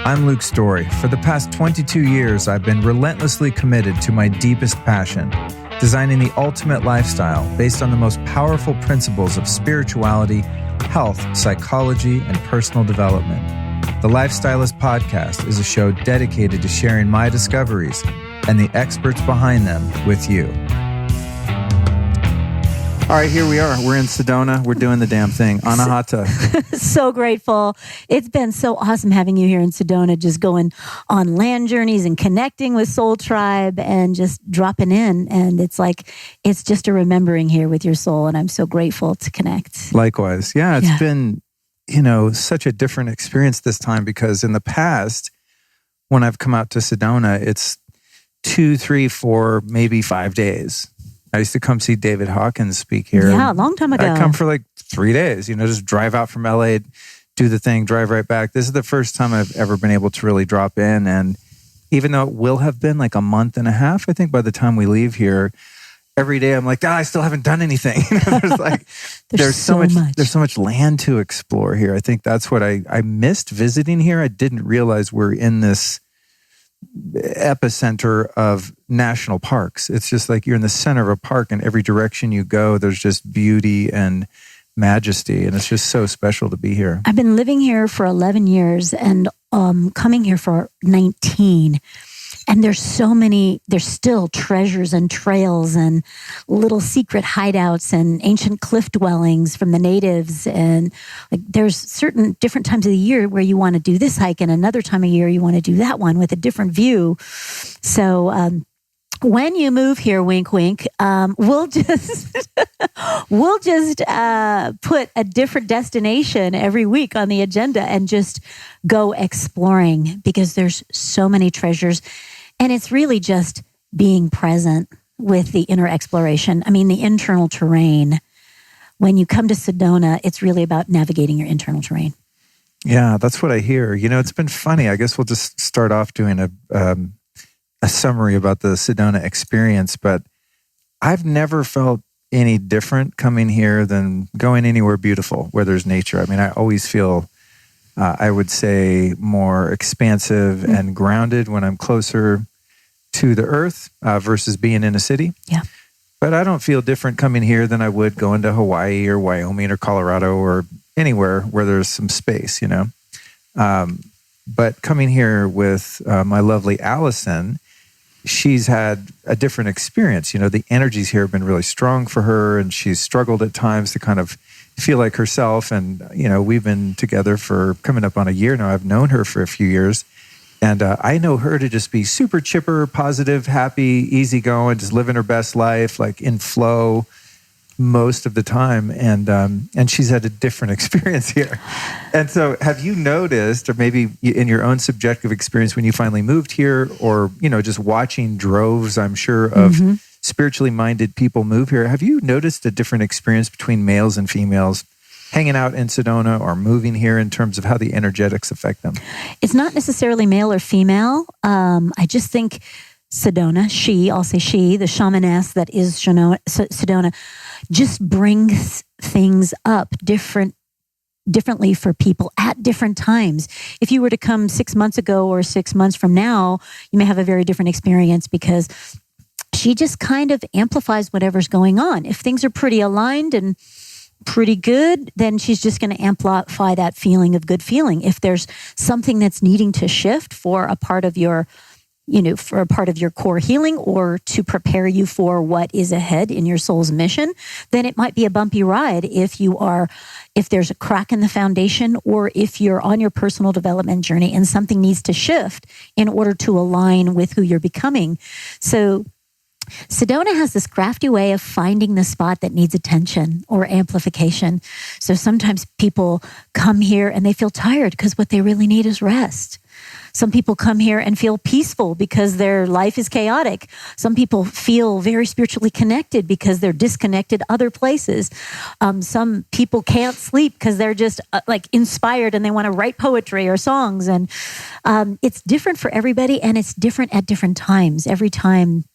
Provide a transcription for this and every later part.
I'm Luke Story. For the past 22 years, I've been relentlessly committed to my deepest passion, designing the ultimate lifestyle based on the most powerful principles of spirituality, health, psychology, and personal development. The Lifestylist Podcast is a show dedicated to sharing my discoveries and the experts behind them with you. All right, here we are. We're in Sedona. We're doing the damn thing. Anahata. So grateful. It's been so awesome having you here in Sedona, just going on land journeys and connecting with Soul Tribe and just dropping in. And it's like, it's just a remembering here with your soul. And I'm so grateful to connect. Likewise. Yeah, it's been, such a different experience this time because in the past, when I've come out to Sedona, it's 2, 3, 4, maybe 5 days. I used to come see David Hawkins speak here. Yeah, a long time ago. I'd come for like 3 days, just drive out from LA, do the thing, drive right back. This is the first time I've ever been able to really drop in. And even though it will have been like a month and a half, I think by the time we leave here, every day I'm like, I still haven't done anything. There's so much land to explore here. I think that's what I missed visiting here. I didn't realize we're in this epicenter of national parks. It's just like you're in the center of a park and every direction you go, there's just beauty and majesty. And it's just so special to be here. I've been living here for 11 years and coming here for 19. And there's still treasures and trails and little secret hideouts and ancient cliff dwellings from the natives. And like there's certain different times of the year where you want to do this hike and another time of year you want to do that one with a different view. So when you move here, wink, wink, we'll just put a different destination every week on the agenda and just go exploring because there's so many treasures. And it's really just being present with the inner exploration. I mean, the internal terrain. When you come to Sedona, it's really about navigating your internal terrain. Yeah, that's what I hear. It's been funny. I guess we'll just start off doing a summary about the Sedona experience. But I've never felt any different coming here than going anywhere beautiful where there's nature. I mean, I always feel I would say more expansive and grounded when I'm closer to the earth versus being in a city. Yeah. But I don't feel different coming here than I would going to Hawaii or Wyoming or Colorado or anywhere where there's some space, But coming here with my lovely Allison, she's had a different experience. The energies here have been really strong for her and she's struggled at times to kind of feel like herself. And, we've been together for coming up on a year now. I've known her for a few years. And I know her to just be super chipper, positive, happy, easygoing, just living her best life, like in flow most of the time. And she's had a different experience here. And so have you noticed, or maybe in your own subjective experience when you finally moved here, or, just watching droves, I'm sure, of spiritually minded people move here, have you noticed a different experience between males and females hanging out in Sedona or moving here in terms of how the energetics affect them? It's not necessarily male or female. I just think Sedona, I'll say she, the shamaness that is Sedona, just brings things up differently for people at different times. If you were to come 6 months ago or 6 months from now, you may have a very different experience because she just kind of amplifies whatever's going on. If things are pretty aligned and pretty good, then she's just going to amplify that feeling of good feeling. If there's something that's needing to shift for a part of your, for a part of your core healing or to prepare you for what is ahead in your soul's mission, then it might be a bumpy ride if there's a crack in the foundation or if you're on your personal development journey and something needs to shift in order to align with who you're becoming. So Sedona has this crafty way of finding the spot that needs attention or amplification. So sometimes people come here and they feel tired because what they really need is rest. Some people come here and feel peaceful because their life is chaotic. Some people feel very spiritually connected because they're disconnected other places. Some people can't sleep because they're just inspired and they want to write poetry or songs. And it's different for everybody and it's different at different times. Every time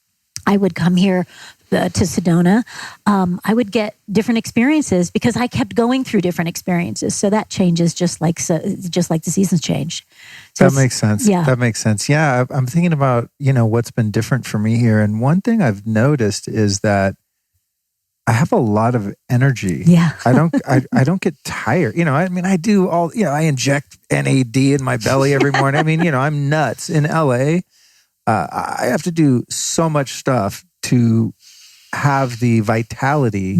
I would come here to Sedona, I would get different experiences because I kept going through different experiences. So that changes just like the seasons change. So that makes sense. Yeah. That makes sense. Yeah. I'm thinking about, what's been different for me here. And one thing I've noticed is that I have a lot of energy. Yeah. I don't get tired. I do all, I inject NAD in my belly every morning. I'm nuts. In LA, I have to do so much stuff to have the vitality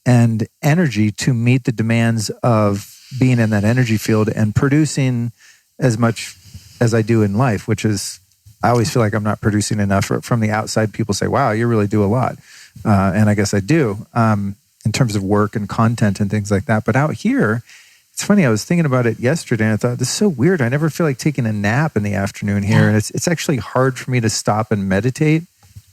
and energy to meet the demands of being in that energy field and producing as much as I do in life, which is, I always feel like I'm not producing enough. From the outside, people say, wow, you really do a lot. And I guess I do, in terms of work and content and things like that. But out here, it's funny, I was thinking about it yesterday and I thought, this is so weird. I never feel like taking a nap in the afternoon here. And it's actually hard for me to stop and meditate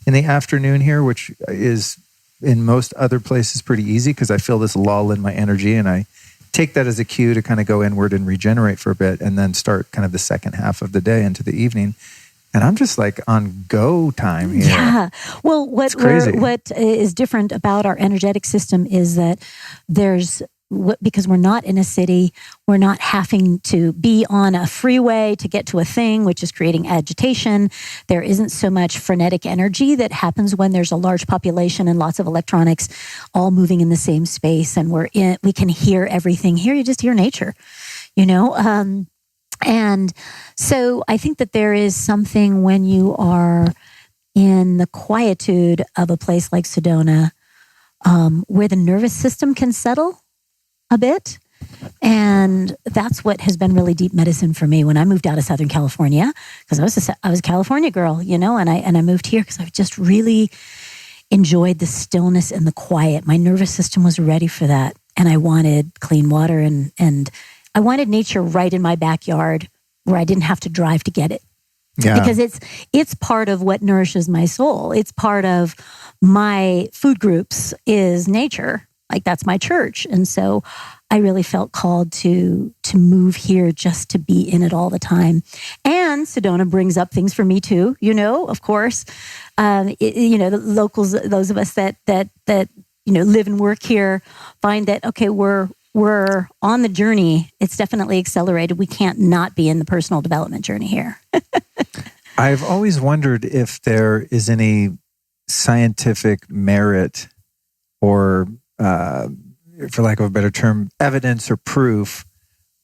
in the afternoon here, which is in most other places pretty easy because I feel this lull in my energy and I take that as a cue to kind of go inward and regenerate for a bit and then start kind of the second half of the day into the evening. And I'm just like on go time here. Yeah. Well, what is different about our energetic system is that because we're not in a city, we're not having to be on a freeway to get to a thing, which is creating agitation. There isn't so much frenetic energy that happens when there's a large population and lots of electronics all moving in the same space. And we can hear everything. Here, you just hear nature, and so I think that there is something when you are in the quietude of a place like Sedona, where the nervous system can settle a bit. And that's what has been really deep medicine for me when I moved out of Southern California, because I was a California girl, and I moved here because I just really enjoyed the stillness and the quiet. My nervous system was ready for that. And I wanted clean water and I wanted nature right in my backyard where I didn't have to drive to get it. Yeah. Because it's part of what nourishes my soul. It's part of my food groups is nature. Like that's my church. And so I really felt called to move here just to be in it all the time. And Sedona brings up things for me too, of course. The locals, those of us that live and work here find that, okay, we're on the journey. It's definitely accelerated. We can't not be in the personal development journey here. I've always wondered if there is any scientific merit or, for lack of a better term, evidence or proof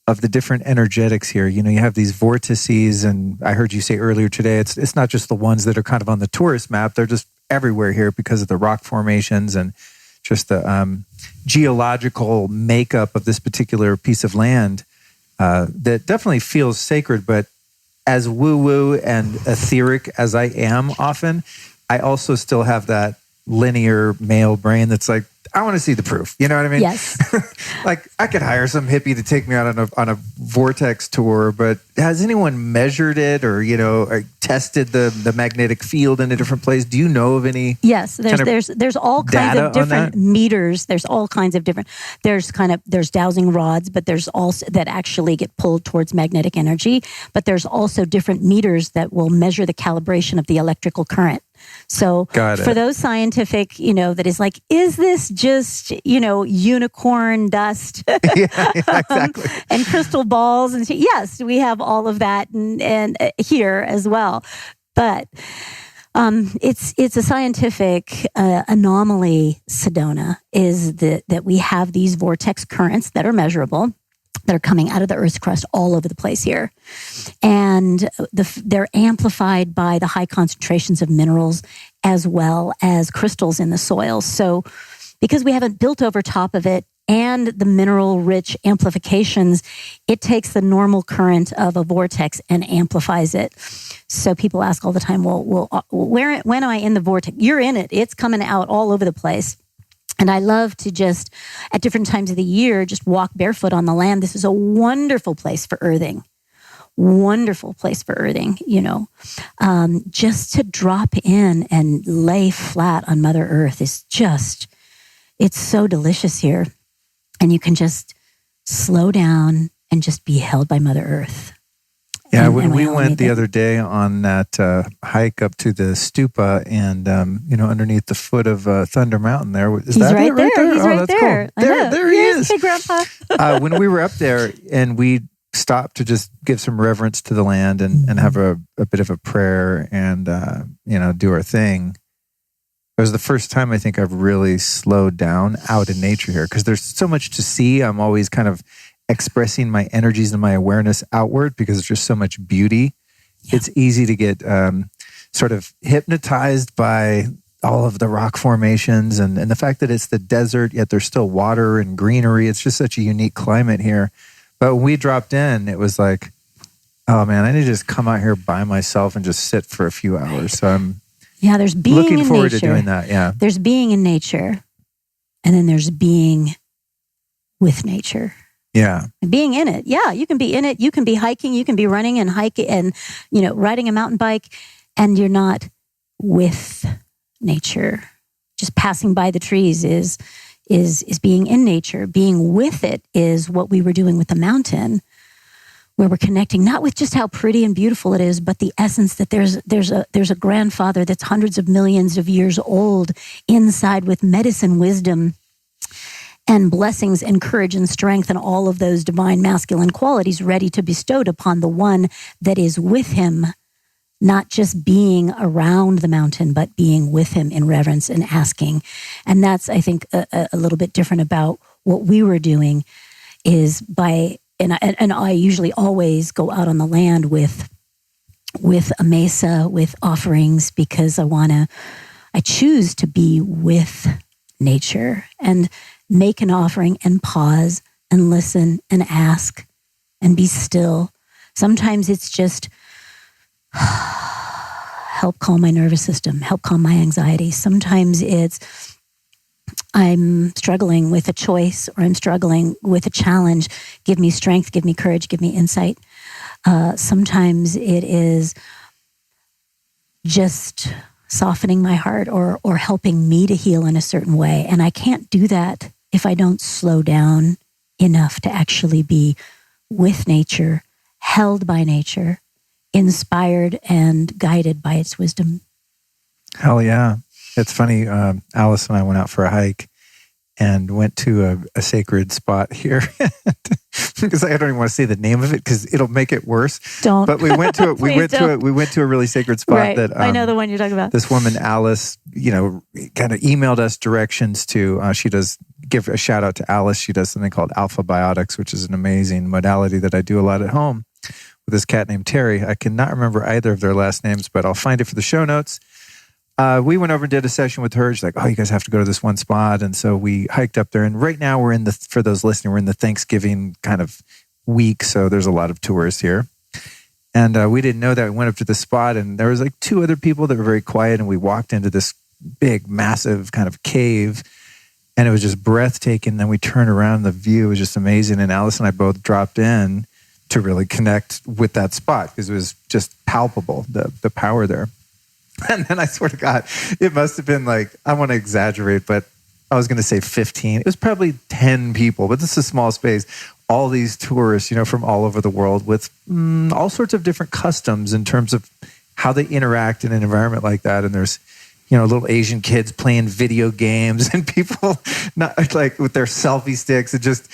of the different energetics here. You have these vortices, and I heard you say earlier today, it's not just the ones that are kind of on the tourist map. They're just everywhere here because of the rock formations and just the geological makeup of this particular piece of land that definitely feels sacred. But as woo-woo and etheric as I am often, I also still have that linear male brain that's like, I want to see the proof. You know what I mean? Yes. Like I could hire some hippie to take me out on a Vortex tour, but has anyone measured it or or tested the magnetic field in a different place? Do you know of any? Yes, there's all kinds of different meters. There's all kinds of different. There's dowsing rods, but there's also that actually get pulled towards magnetic energy. But there's also different meters that will measure the calibration of the electrical current. So for those scientific, that is like, is this just, unicorn dust yeah, exactly. And crystal balls? And yes, we have all of that and here as well. But it's a scientific anomaly, Sedona, is that we have these vortex currents that are measurable, that are coming out of the Earth's crust all over the place here. And they're amplified by the high concentrations of minerals as well as crystals in the soil. So because we haven't built over top of it and the mineral-rich amplifications, it takes the normal current of a vortex and amplifies it. So people ask all the time, well, when am I in the vortex? You're in it. It's coming out all over the place. And I love to just, at different times of the year, just walk barefoot on the land. This is a wonderful place for earthing. Wonderful place for earthing, just to drop in and lay flat on Mother Earth is just, it's so delicious here. And you can just slow down and just be held by Mother Earth. Yeah, And when we all went need the that. other day on that hike up to the stupa and, underneath the foot of Thunder Mountain there. Is He's that right it there. right there? He's Oh, right that's there. cool. I know. There he is. Hey, Grandpa. When we were up there and we stopped to just give some reverence to the land and have a bit of a prayer and, do our thing. It was the first time I think I've really slowed down out in nature here because there's so much to see. I'm always kind of expressing my energies and my awareness outward because there's just so much beauty. Yeah. It's easy to get sort of hypnotized by all of the rock formations and the fact that it's the desert, yet there's still water and greenery. It's just such a unique climate here. But when we dropped in, it was like, oh man, I need to just come out here by myself and just sit for a few hours. So I'm there's being looking in forward nature. to doing that. Yeah. There's being in nature, and then there's being with nature. Yeah. Being in it. Yeah, you can be in it. You can be hiking. You can be running and hiking and, riding a mountain bike, and you're not with nature. Just passing by the trees is being in nature. Being with it is what we were doing with the mountain, where we're connecting not with just how pretty and beautiful it is, but the essence that there's a grandfather that's hundreds of millions of years old inside with medicine, wisdom, and blessings and courage and strength and all of those divine masculine qualities ready to bestowed upon the one that is with him, not just being around the mountain, but being with him in reverence and asking. And that's, I think, a little bit different about what we were doing is and I usually always go out on the land with a mesa, with offerings, because I choose to be with nature and make an offering and pause and listen and ask and be still. Sometimes it's just help calm my nervous system, help calm my anxiety. Sometimes it's I'm struggling with a choice or I'm struggling with a challenge. Give me strength, give me courage, give me insight. Sometimes it is just softening my heart or helping me to heal in a certain way. And I can't do that if I don't slow down enough to actually be with nature, held by nature, inspired and guided by its wisdom. Hell yeah. It's funny. Alice and I went out for a hike and went to a sacred spot here because I don't even want to say the name of it because it'll make it worse. Don't. But we went to we went to a really sacred spot right. that I know the one you're talking about. This woman Alice, kind of emailed us directions to. She does give a shout out to Alice. She does something called Alpha Biotics, which is an amazing modality that I do a lot at home with this cat named Terry. I cannot remember either of their last names, but I'll find it for the show notes. We went over and did a session with her. She's like, oh, you guys have to go to this one spot. And so we hiked up there. And right now for those listening, we're in the Thanksgiving kind of week. So there's a lot of tourists here. And we didn't know that. We went up to the spot and there was like two other people that were very quiet. And we walked into this big, massive kind of cave. And it was just breathtaking. Then we turned around and the view was just amazing. And Alice and I both dropped in to really connect with that spot because it was just palpable, the power there. And then I swear to God, it must have been like, I want to exaggerate, but I was going to say 15. It was probably 10 people, but this is a small space. All these tourists, from all over the world with all sorts of different customs in terms of how they interact in an environment like that. And there's, little Asian kids playing video games and people not like with their selfie sticks and just,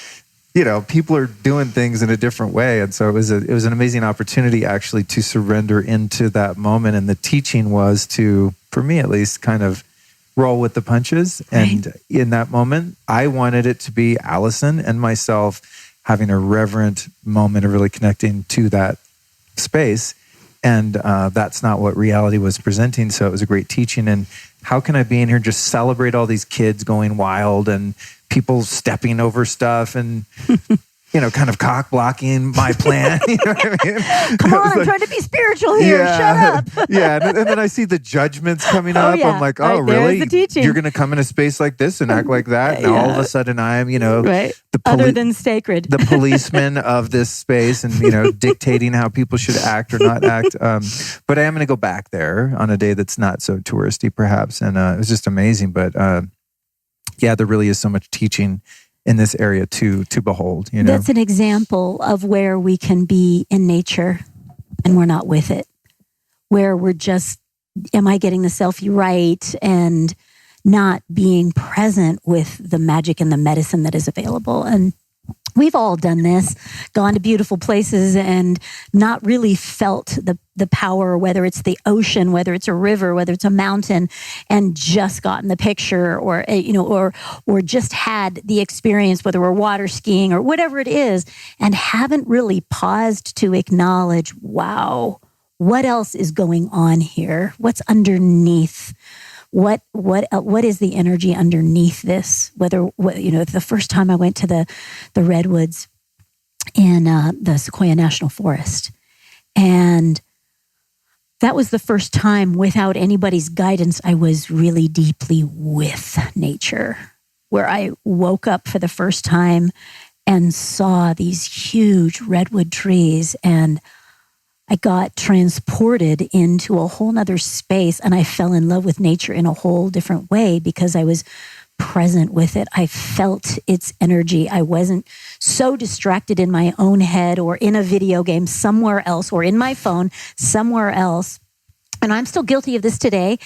people are doing things in a different way. And so it was an amazing opportunity actually to surrender into that moment. And the teaching was to, for me at least, kind of roll with the punches. Right. And in that moment, I wanted it to be Allison and myself having a reverent moment of really connecting to that space. And that's not what reality was presenting. So it was a great teaching. And how can I be in here and just celebrate all these kids going wild and people stepping over stuff and, kind of cock blocking my plan. You know what I mean? Come on, I'm trying to be spiritual here. Yeah, shut up. Yeah. And then I see the judgments coming up. Yeah. I'm like, oh, right, really? The teaching. You're going to come in a space like this and act like that? And all of a sudden I'm, right. Other than sacred. The policeman of this space and, dictating how people should act or not act. But I am going to go back there on a day that's not so touristy perhaps. And it was just amazing. But there really is so much teaching in this area to behold. That's an example of where we can be in nature and we're not with it, where we're just, am I getting the selfie right? And not being present with the magic and the medicine that is available. And we've all done this, gone to beautiful places and not really felt the power, whether it's the ocean, whether it's a river, whether it's a mountain, and just gotten the picture, or or just had the experience, whether we're water skiing or whatever it is, and haven't really paused to acknowledge, wow, what else is going on here? What's underneath? What is the energy underneath this? The first time I went to the redwoods in the Sequoia National Forest, and that was the first time without anybody's guidance I was really deeply with nature, where I woke up for the first time and saw these huge redwood trees, and I got transported into a whole nother space, and I fell in love with nature in a whole different way because I was present with it. I felt its energy. I wasn't so distracted in my own head or in a video game somewhere else or in my phone somewhere else. And I'm still guilty of this today.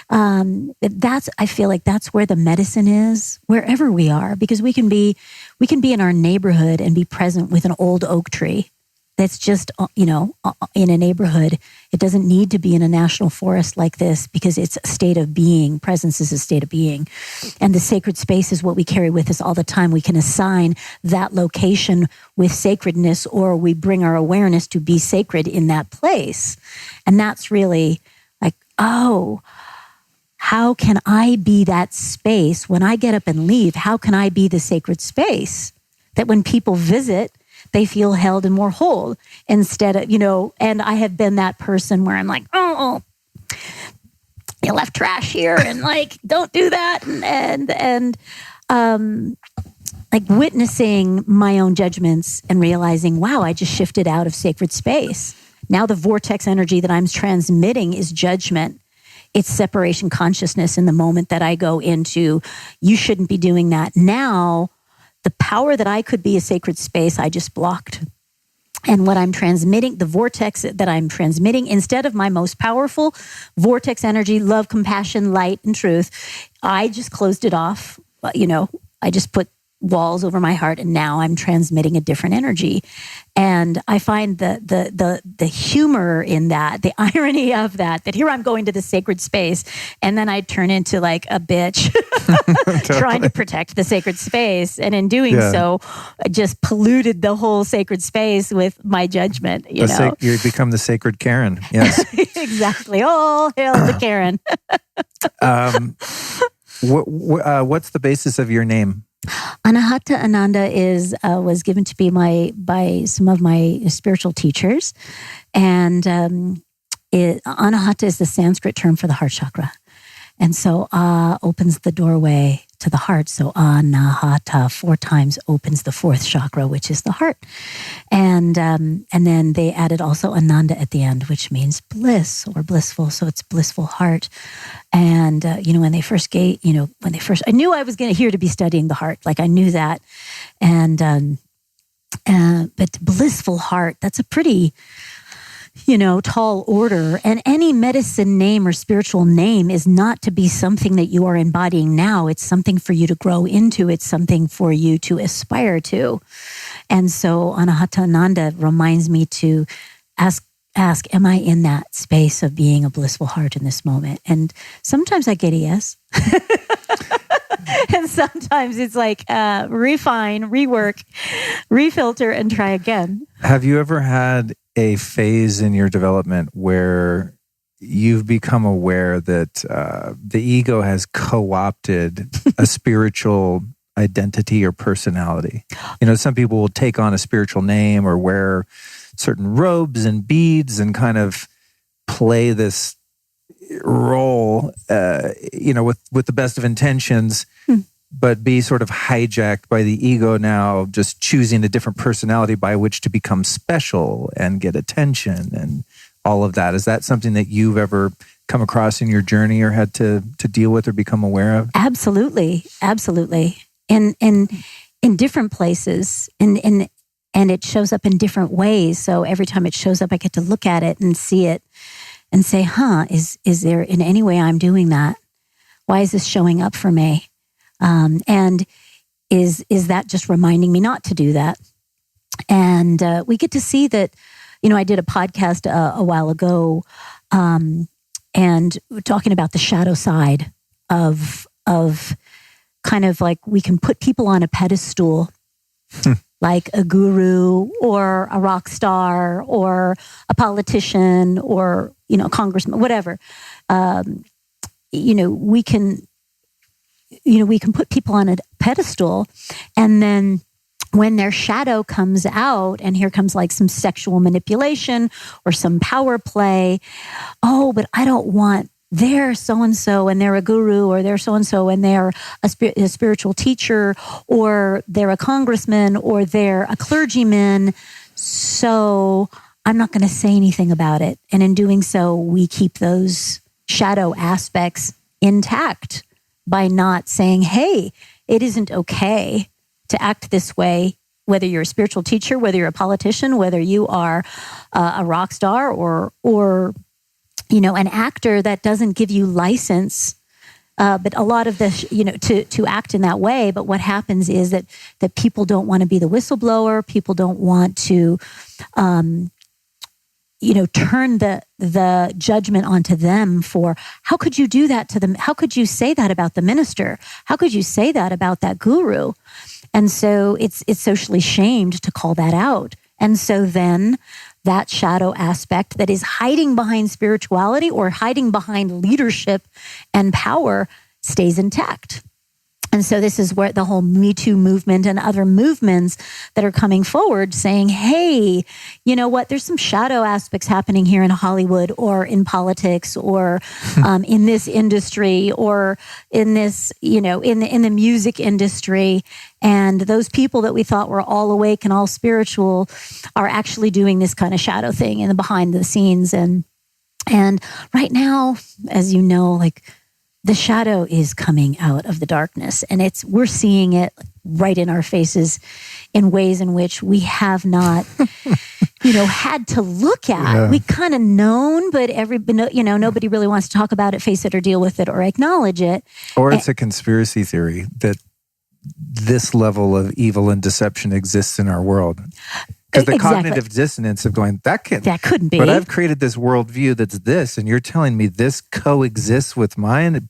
I feel like that's where the medicine is, wherever we are, because we can be in our neighborhood and be present with an old oak tree. That's just, in a neighborhood. It doesn't need to be in a national forest like this because it's a state of being. Presence is a state of being. And the sacred space is what we carry with us all the time. We can assign that location with sacredness, or we bring our awareness to be sacred in that place. And that's really like, oh, how can I be that space when I get up and leave? How can I be the sacred space that when people visit, they feel held and more whole, instead of, and I have been that person where I'm like, oh, you left trash here, and like, don't do that. And like witnessing my own judgments and realizing, wow, I just shifted out of sacred space. Now the vortex energy that I'm transmitting is judgment. It's separation consciousness in the moment that I go into, you shouldn't be doing that. Now, the power that I could be a sacred space, I just blocked. And what I'm transmitting, the vortex that I'm transmitting, instead of my most powerful vortex energy, love, compassion, light, and truth, I just closed it off. I just put walls over my heart, and now I'm transmitting a different energy. And I find the humor in that, the irony of that here I'm going to the sacred space, and then I turn into like a bitch trying to protect the sacred space. And in doing so, I just polluted the whole sacred space with my judgment. You become the sacred Karen. Yes. Exactly. All hail the Karen. What's the basis of your name? Anahata Ananda was given to me by some of my spiritual teachers, and Anahata is the Sanskrit term for the heart chakra, and so opens the doorway to the heart. So Anahata 4 times opens the 4th chakra, which is the heart, and then they added also Ananda at the end, which means bliss or blissful. So it's blissful heart. And, when they first I knew I was here to be studying the heart. Like I knew that. And, but blissful heart, that's a pretty, tall order. And any medicine name or spiritual name is not to be something that you are embodying now. It's something for you to grow into. It's something for you to aspire to. And so Anahata Ananda reminds me to ask, am I in that space of being a blissful heart in this moment? And sometimes I get a yes. And sometimes it's like refine, rework, refilter, and try again. Have you ever had a phase in your development where you've become aware that the ego has co-opted a spiritual identity or personality? Some people will take on a spiritual name or wear certain robes and beads and kind of play this role, with the best of intentions, but be sort of hijacked by the ego now, just choosing a different personality by which to become special and get attention and all of that. Is that something that you've ever come across in your journey or had to deal with or become aware of? Absolutely. Absolutely. In different places, in and it shows up in different ways. So every time it shows up, I get to look at it and see it and say, is there in any way I'm doing that? Why is this showing up for me? And is that just reminding me not to do that? And we get to see that, I did a podcast a while ago, and talking about the shadow side of kind of like we can put people on a pedestal, like a guru or a rock star or a politician or, a congressman, whatever. We can put people on a pedestal, and then when their shadow comes out, and here comes like some sexual manipulation or some power play. Oh, but I don't want they're so-and-so and they're a guru, or they're so-and-so and they're a spiritual teacher, or they're a congressman, or they're a clergyman. So I'm not going to say anything about it. And in doing so, we keep those shadow aspects intact by not saying, hey, it isn't okay to act this way, whether you're a spiritual teacher, whether you're a politician, whether you are a rock star or an actor. That doesn't give you license, but a lot of to act in that way. But what happens is that people don't want to be the whistleblower. People don't want to, turn the judgment onto them for, how could you do that to them? How could you say that about the minister? How could you say that about that guru? And so it's socially shamed to call that out. And so then that shadow aspect that is hiding behind spirituality or hiding behind leadership and power stays intact. And so this is where the whole Me Too movement and other movements that are coming forward saying, hey, you know what? There's some shadow aspects happening here in Hollywood or in politics or in this industry or in this, in the music industry. And those people that we thought were all awake and all spiritual are actually doing this kind of shadow thing in the behind the scenes. And right now, as you know, like, the shadow is coming out of the darkness, and we're seeing it right in our faces in ways in which we have not, had to look at. Yeah. We kind of known, but nobody really wants to talk about it, face it, or deal with it, or acknowledge it. Or it's a conspiracy theory that this level of evil and deception exists in our world. Because the cognitive dissonance of going, that couldn't be. But I've created this worldview that's this, and you're telling me this coexists with mine.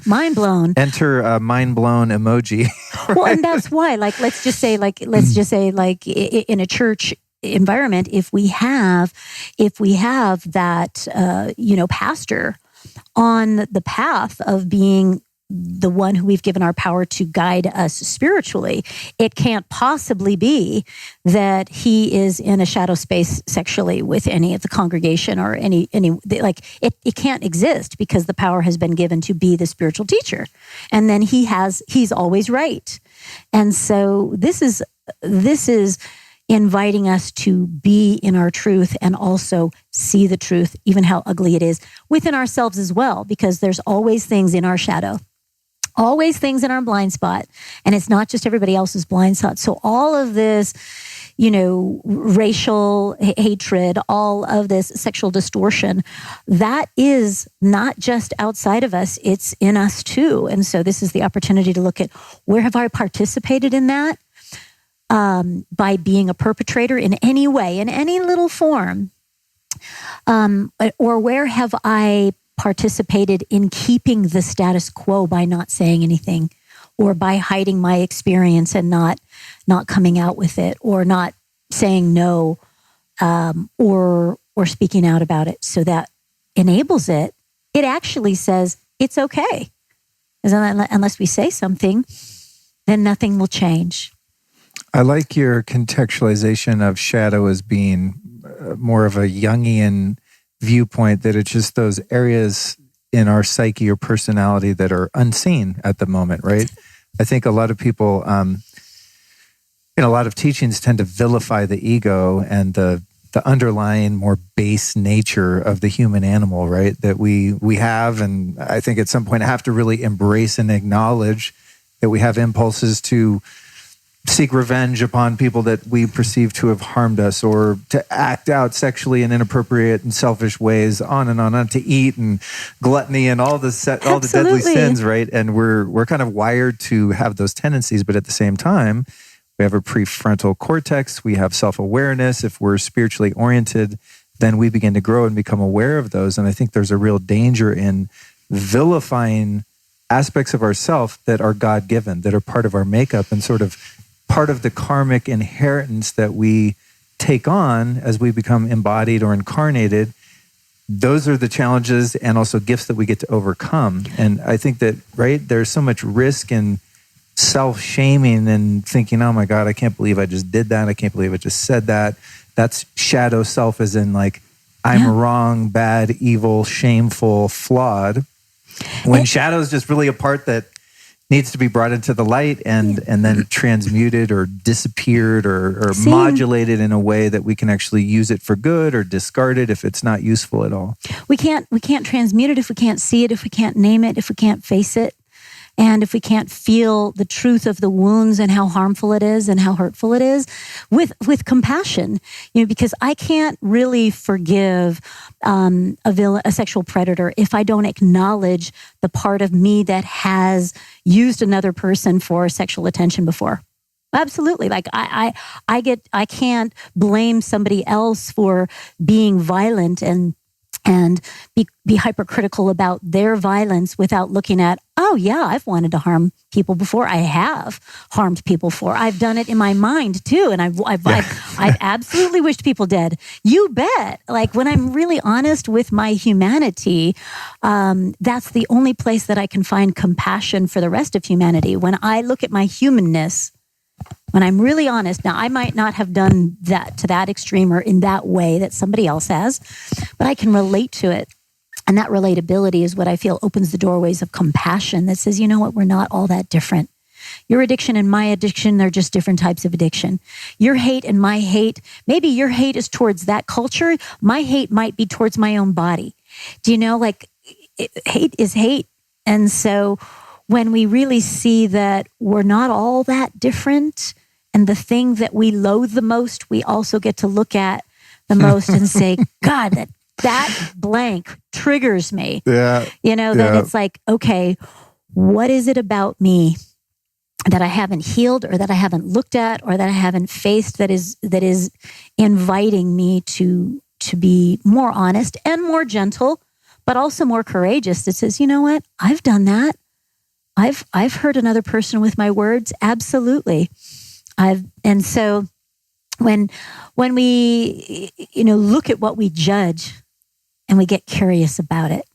Mind blown. Enter a mind blown emoji. Right? Well, and that's why, let's just say, in a church environment, if we have that, pastor on the path of being the one who we've given our power to guide us spiritually, it can't possibly be that he is in a shadow space sexually with any of the congregation or it can't exist, because the power has been given to be the spiritual teacher. And then he's always right. And so this is inviting us to be in our truth and also see the truth, even how ugly it is, within ourselves as well, because there's always things in our shadow. Always things in our blind spot. And it's not just everybody else's blind spot. So all of this, racial hatred, all of this sexual distortion, that is not just outside of us, it's in us too. And so this is the opportunity to look at, where have I participated in that? By being a perpetrator in any way, in any little form. Or where have I participated in keeping the status quo by not saying anything, or by hiding my experience and not coming out with it, or not saying no, or speaking out about it. So that enables it. It actually says it's okay. Unless we say something, then nothing will change. I like your contextualization of shadow as being more of a Jungian viewpoint, that it's just those areas in our psyche or personality that are unseen at the moment, right? I think a lot of people, a lot of teachings tend to vilify the ego and the underlying more base nature of the human animal, right? That we have, and I think at some point have to really embrace and acknowledge that we have impulses to seek revenge upon people that we perceive to have harmed us, or to act out sexually in inappropriate and selfish ways, on and on, to eat and gluttony and all the deadly sins, right? And we're kind of wired to have those tendencies, but at the same time, we have a prefrontal cortex, we have self-awareness. If we're spiritually oriented, then we begin to grow and become aware of those. And I think there's a real danger in vilifying aspects of ourself that are God-given, that are part of our makeup and sort of part of the karmic inheritance that we take on as we become embodied or incarnated. Those are the challenges and also gifts that we get to overcome. And I think that, right, there's so much risk in self-shaming and thinking, oh my God, I can't believe I just did that. I can't believe I just said that. That's shadow self, as in like, I'm wrong, bad, evil, shameful, flawed. When shadow is just really a part that needs to be brought into the light and then transmuted or disappeared or modulated in a way that we can actually use it for good, or discard it if it's not useful at all. We can't transmute it if we can't see it, if we can't name it, if we can't face it, and if we can't feel the truth of the wounds and how harmful it is and how hurtful it is with compassion. Because I can't really forgive a sexual predator if I don't acknowledge the part of me that has used another person for sexual attention before. Absolutely. Like I can't blame somebody else for being violent and be hypercritical about their violence without looking at, oh yeah, I've wanted to harm people before. I have harmed people before. I've done it in my mind too, and I've absolutely wished people dead. You bet. Like when I'm really honest with my humanity, that's the only place that I can find compassion for the rest of humanity. When I look at my humanness, when I'm really honest, now I might not have done that to that extreme or in that way that somebody else has, but I can relate to it. And that relatability is what I feel opens the doorways of compassion that says, you know what, we're not all that different. Your addiction and my addiction, they're just different types of addiction. Your hate and my hate, maybe your hate is towards that culture. My hate might be towards my own body. Do you know, like hate is hate. And so when we really see that we're not all that different, and the thing that we loathe the most, we also get to look at the most and say, God, that blank triggers me. Yeah. Then it's like, okay, what is it about me that I haven't healed, or that I haven't looked at, or that I haven't faced that is inviting me to be more honest and more gentle, but also more courageous. That says, you know what? I've done that. I've hurt another person with my words. Absolutely. And so when we, look at what we judge and we get curious about it,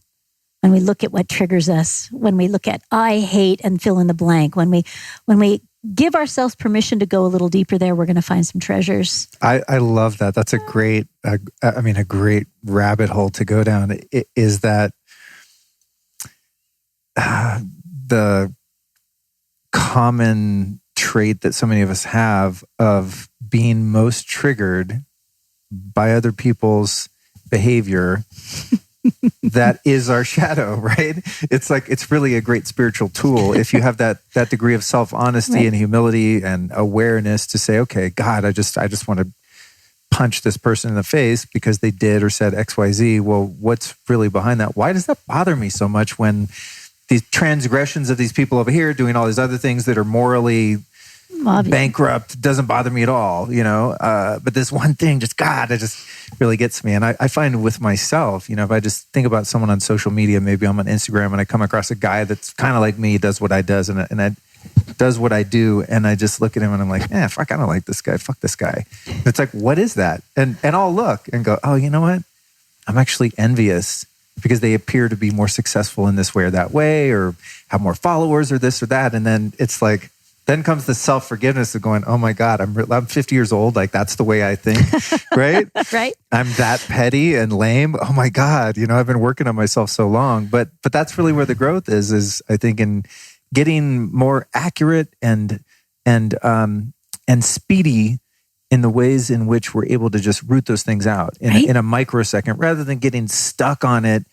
when we look at what triggers us, when we look at I hate and fill in the blank, when we give ourselves permission to go a little deeper there, we're going to find some treasures. I love that. That's a great rabbit hole to go down. Is that the common trait that so many of us have of being most triggered by other people's behavior that is our shadow, right? It's like, it's really a great spiritual tool if you have that degree of self-honesty right. and humility and awareness to say, okay, God, I just want to punch this person in the face because they did or said XYZ. Well, what's really behind that? Why does that bother me so much when these transgressions of these people over here doing all these other things that are morally bankrupt doesn't bother me at all, but this one thing it just really gets me. And I find with myself, if I just think about someone on social media, maybe I'm on Instagram and I come across a guy that's kind of like me, does what I does and I does what I do, and I just look at him and I'm like, fuck, I don't like this guy, fuck this guy. And it's like, what is that? And I'll look and go, oh, you know what? I'm actually envious because they appear to be more successful in this way or that way, or have more followers or this or that. And then it's like, then comes the self-forgiveness of going, oh my God, I'm 50 years old. Like that's the way I think, right? Right. I'm that petty and lame. Oh my God, I've been working on myself so long. But that's really where the growth is I think in getting more accurate and speedy in the ways in which we're able to just root those things out in a microsecond, rather than getting stuck on it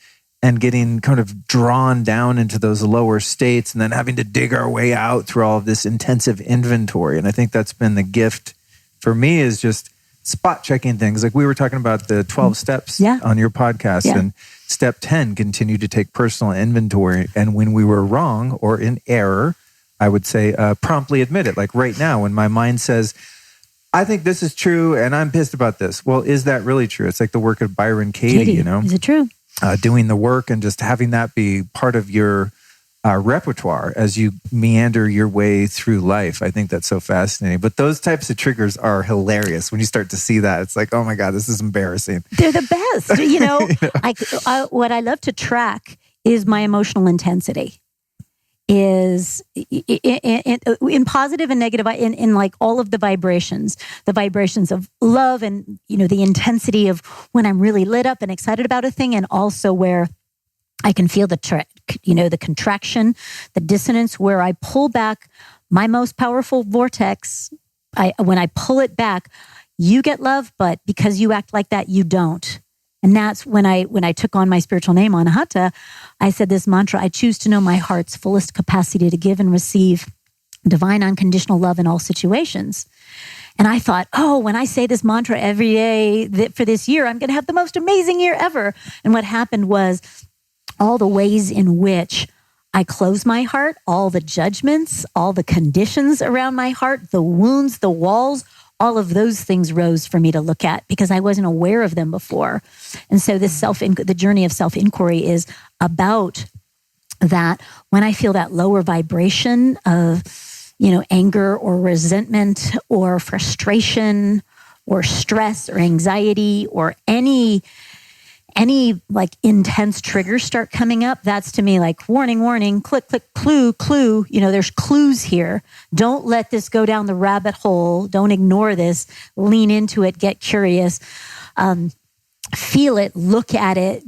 and getting kind of drawn down into those lower states and then having to dig our way out through all of this intensive inventory. And I think that's been the gift for me, is just spot checking things. Like we were talking about the 12 steps on your podcast, and step 10, continue to take personal inventory. And when we were wrong or in error, I would say promptly admit it. Like right now, when my mind says, I think this is true and I'm pissed about this. Well, is that really true? It's like the work of Byron Katie, you know? Is it true? Doing the work and just having that be part of your repertoire as you meander your way through life. I think that's so fascinating. But those types of triggers are hilarious. When you start to see that, it's like, oh my God, this is embarrassing. They're the best. You know, what I love to track is my emotional intensity. Is in positive and negative, in like all of the vibrations of love, and you know, the intensity of when I'm really lit up and excited about a thing, and also where I can feel the contraction, the dissonance, where I pull back my most powerful vortex. When I pull it back, you get love, but because you act like that, you don't. And that's when I took on my spiritual name, Anahata, I said this mantra: I choose to know my heart's fullest capacity to give and receive divine unconditional love in all situations. And I thought, oh, when I say this mantra every day for this year, I'm going to have the most amazing year ever. And what happened was all the ways in which I closed my heart, all the judgments, all the conditions around my heart, the wounds, the walls, all of those things rose for me to look at because I wasn't aware of them before. And so the journey of self-inquiry is about that. When I feel that lower vibration of, you know, anger or resentment or frustration or stress or anxiety or any like intense triggers start coming up, that's to me like warning, click, clue. You know, there's clues here. Don't let this go down the rabbit hole. Don't ignore this. Lean into it. Get curious. Feel it. Look at it.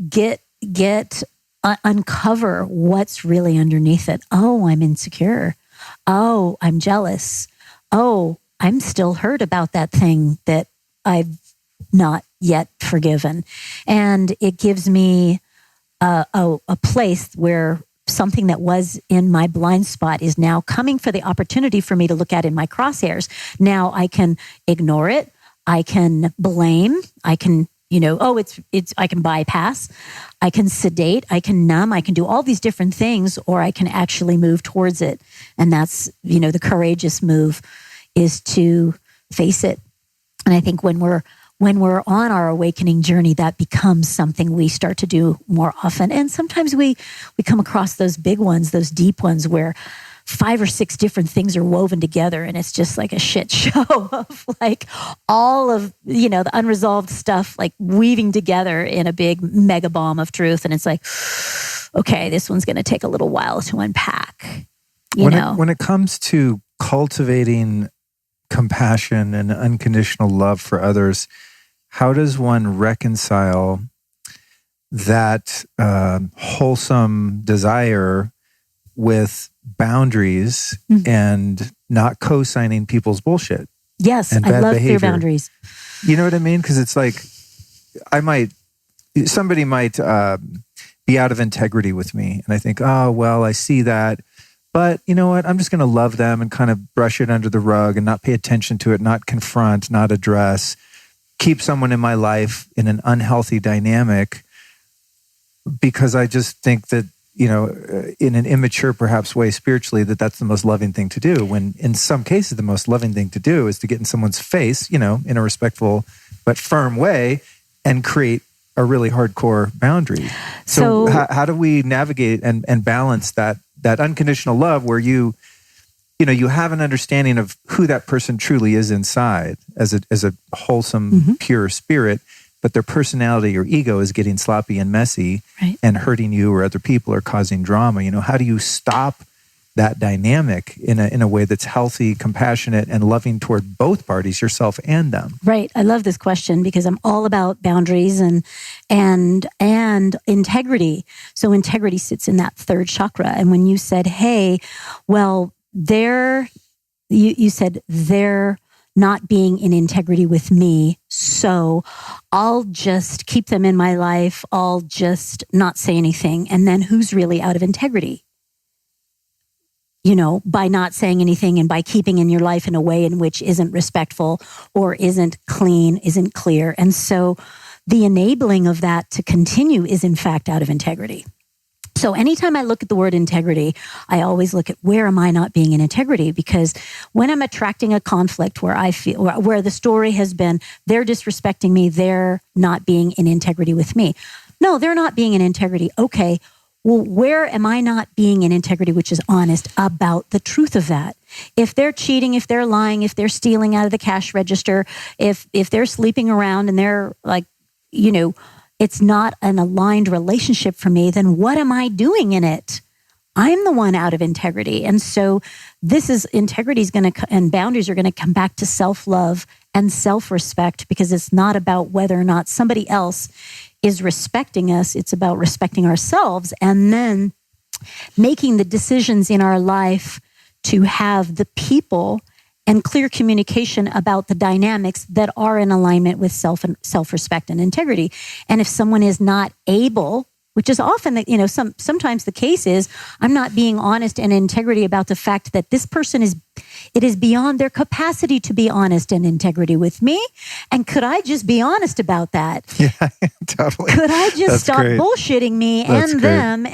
Uncover what's really underneath it. Oh, I'm insecure. Oh, I'm jealous. Oh, I'm still hurt about that thing that I've not yet forgiven. And it gives me a place where something that was in my blind spot is now coming for the opportunity for me to look at in my crosshairs. Now I can ignore it. I can blame. I can, you know, I can bypass. I can sedate. I can numb. I can do all these different things, or I can actually move towards it. And that's, you know, the courageous move is to face it. And I think when we're on our awakening journey, that becomes something we start to do more often. And sometimes we come across those big ones, those deep ones where 5 or 6 different things are woven together, and it's just like a shit show of like all of, you know, the unresolved stuff like weaving together in a big mega bomb of truth. And it's like, okay, this one's going to take a little while to unpack. When it comes to cultivating compassion and unconditional love for others, how does one reconcile that wholesome desire with boundaries and not co-signing people's bullshit? Yes, and I bad love behavior. clear boundaries. You know what I mean? Because it's like somebody might be out of integrity with me, and I think, oh, well, I see that. But you know what? I'm just going to love them and kind of brush it under the rug and not pay attention to it, not confront, not address, keep someone in my life in an unhealthy dynamic because I just think that, you know, in an immature, perhaps way spiritually, that's the most loving thing to do. When in some cases, the most loving thing to do is to get in someone's face, you know, in a respectful but firm way and create a really hardcore boundary. So how do we navigate and balance that unconditional love where you have an understanding of who that person truly is inside as a wholesome, pure spirit, but their personality or ego is getting sloppy and messy and hurting you or other people or causing drama? You know, how do you stop that dynamic in a way that's healthy, compassionate, and loving toward both parties, yourself and them? Right. I love this question because I'm all about boundaries and integrity. So integrity sits in that third chakra. And when you said, hey, well, you said they're not being in integrity with me. So I'll just keep them in my life. I'll just not say anything. And then who's really out of integrity? By not saying anything and by keeping in your life in a way in which isn't respectful or isn't clean, isn't clear. And so the enabling of that to continue is in fact out of integrity. So anytime I look at the word integrity, I always look at where am I not being in integrity? Because when I'm attracting a conflict where I feel, where the story has been, they're disrespecting me, they're not being in integrity with me. No, they're not being in integrity. Okay, well, where am I not being in integrity, which is honest about the truth of that? If they're cheating, if they're lying, if they're stealing out of the cash register, if they're sleeping around and they're like, it's not an aligned relationship for me, then what am I doing in it? I'm the one out of integrity. And so integrity is going to, and boundaries are going to come back to self-love and self-respect, because it's not about whether or not somebody else is respecting us. It's about respecting ourselves and then making the decisions in our life to have the people and clear communication about the dynamics that are in alignment with self-respect and integrity. And if someone is not able, which is often, sometimes the case is, I'm not being honest and integrity about the fact that this person it is beyond their capacity to be honest and integrity with me. And could I just be honest about that? Yeah, totally. Could I just stop bullshitting me and them?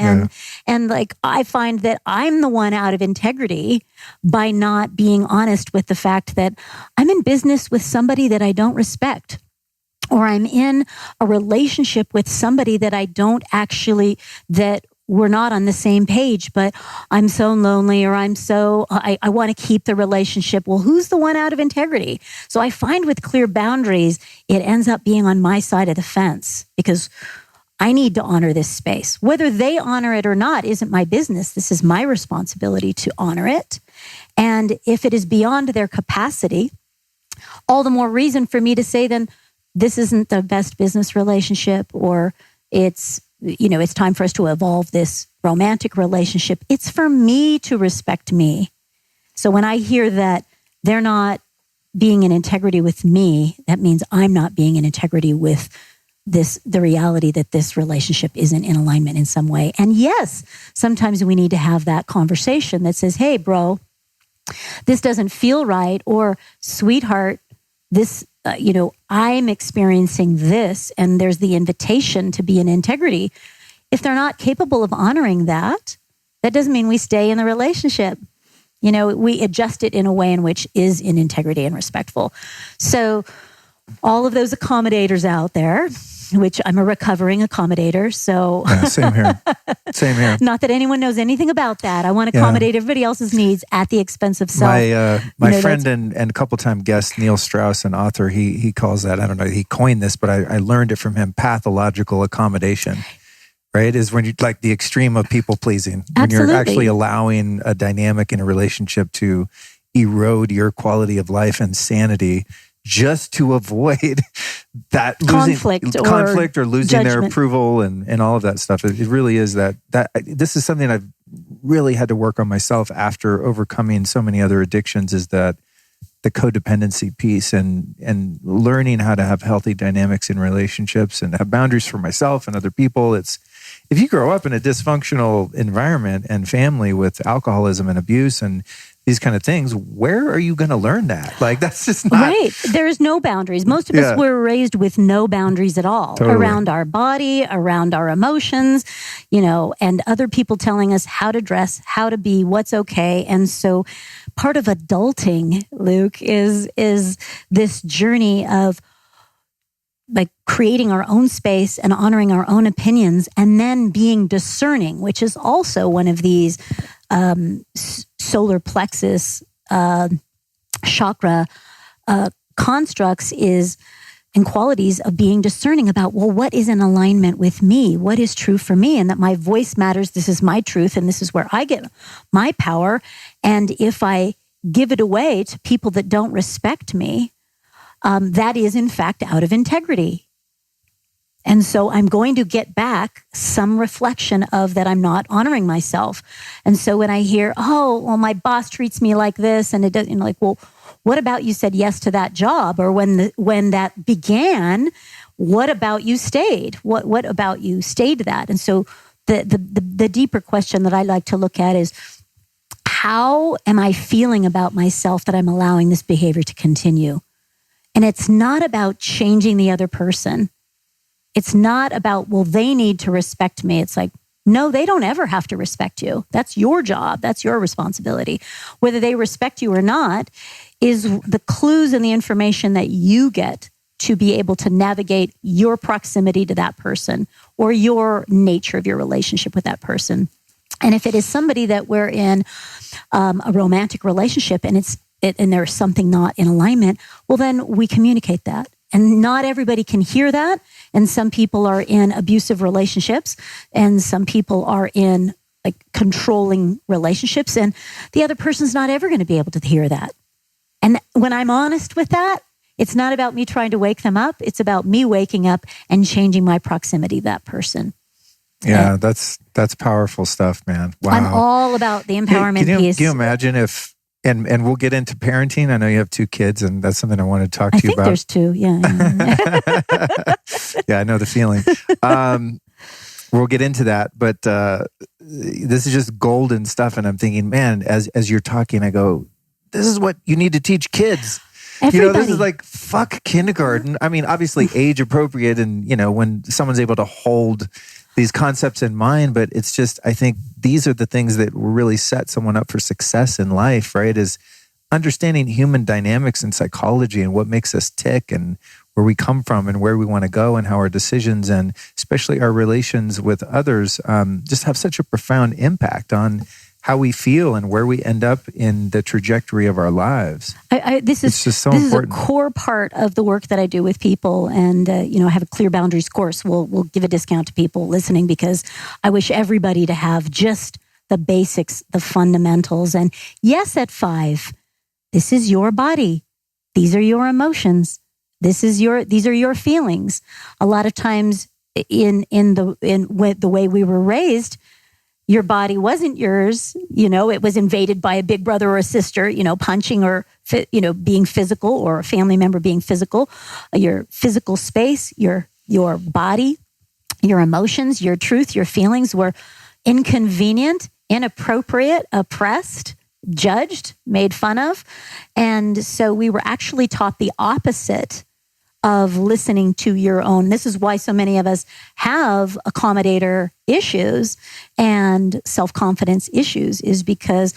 And like, I find that I'm the one out of integrity by not being honest with the fact that I'm in business with somebody that I don't respect. Or I'm in a relationship with somebody that that we're not on the same page, but I'm so lonely, or I want to keep the relationship. Well, who's the one out of integrity? So I find with clear boundaries, it ends up being on my side of the fence, because I need to honor this space. Whether they honor it or not isn't my business. This is my responsibility to honor it. And if it is beyond their capacity, all the more reason for me to say, then, this isn't the best business relationship, or it's time for us to evolve this romantic relationship. It's for me to respect me. So when I hear that they're not being in integrity with me, that means I'm not being in integrity with the reality that this relationship isn't in alignment in some way. And yes, sometimes we need to have that conversation that says, hey, bro, this doesn't feel right, or sweetheart, this, I'm experiencing this, and there's the invitation to be in integrity. If they're not capable of honoring that, that doesn't mean we stay in the relationship. We adjust it in a way in which is in integrity and respectful. So all of those accommodators out there, which I'm a recovering accommodator. So same here. Same here. Not that anyone knows anything about that. I want to accommodate everybody else's needs at the expense of self. My friend and a couple time guest, Neil Strauss, an author, he calls that, I don't know, he coined this, but I learned it from him, pathological accommodation. Right? Is when you like the extreme of people pleasing. When you're actually allowing a dynamic in a relationship to erode your quality of life and sanity, just to avoid that conflict or losing judgment. Their approval and all of that stuff. It really is that this is something I've really had to work on myself after overcoming so many other addictions, is that the codependency piece and learning how to have healthy dynamics in relationships and have boundaries for myself and other people. It's, if you grow up in a dysfunctional environment and family with alcoholism and abuse and these kind of things, where are you going to learn that? Like, that's just not... Right. There's no boundaries. Most of us were raised with no boundaries at all. Totally. Around our body, around our emotions, and other people telling us how to dress, how to be, what's okay. And so part of adulting, Luke, is this journey of like creating our own space and honoring our own opinions, and then being discerning, which is also one of these solar plexus chakra constructs and qualities of being discerning about, well, what is in alignment with me? What is true for me? And that my voice matters. This is my truth. And this is where I get my power. And if I give it away to people that don't respect me, that is in fact out of integrity. And so I'm going to get back some reflection of that I'm not honoring myself. And so when I hear, oh, well, my boss treats me like this, and it doesn't, like, well, What about you said yes to that job? Or when that began, what about you stayed? What about you stayed that? And so the deeper question that I like to look at is, how am I feeling about myself that I'm allowing this behavior to continue? And it's not about changing the other person. It's not about, well, they need to respect me. It's like, no, they don't ever have to respect you. That's your job. That's your responsibility. Whether they respect you or not is the clues and the information that you get to be able to navigate your proximity to that person or your nature of your relationship with that person. And if it is somebody that we're in a romantic relationship and and there's something not in alignment, well, then we communicate that. And not everybody can hear that. And some people are in abusive relationships, and some people are in like controlling relationships, and the other person's not ever going to be able to hear that. And when I'm honest with that, it's not about me trying to wake them up. It's about me waking up and changing my proximity to that person. Yeah, that's powerful stuff, man. Wow. I'm all about the empowerment piece. Can you imagine if, and we'll get into parenting. I know you have 2 kids, and that's something I want to talk to you about. I think there's 2, yeah. Yeah, I know the feeling. We'll get into that, but this is just golden stuff. And I'm thinking, man, as you're talking, I go, this is what you need to teach kids. Everybody. This is like, fuck kindergarten. I mean, obviously age appropriate, and, when someone's able to hold these concepts in mind, but it's just, I think these are the things that really set someone up for success in life, right? Is understanding human dynamics and psychology and what makes us tick and where we come from and where we want to go and how our decisions and especially our relations with others just have such a profound impact on how we feel and where we end up in the trajectory of our lives. This is just so important. Is a core part of the work that I do with people. And, I have a Clear Boundaries course. We'll give a discount to people listening because I wish everybody to have just the basics, the fundamentals. And yes, at 5, this is your body. These are your emotions. These are your feelings. A lot of times in the way we were raised, your body wasn't yours. It was invaded by a big brother or a sister, punching or, being physical, or a family member being physical. Your physical space, your body, your emotions, your truth, your feelings were inconvenient, inappropriate, oppressed, judged, made fun of. And so we were actually taught the opposite of listening to your own. This is why so many of us have accommodator issues and self-confidence issues, is because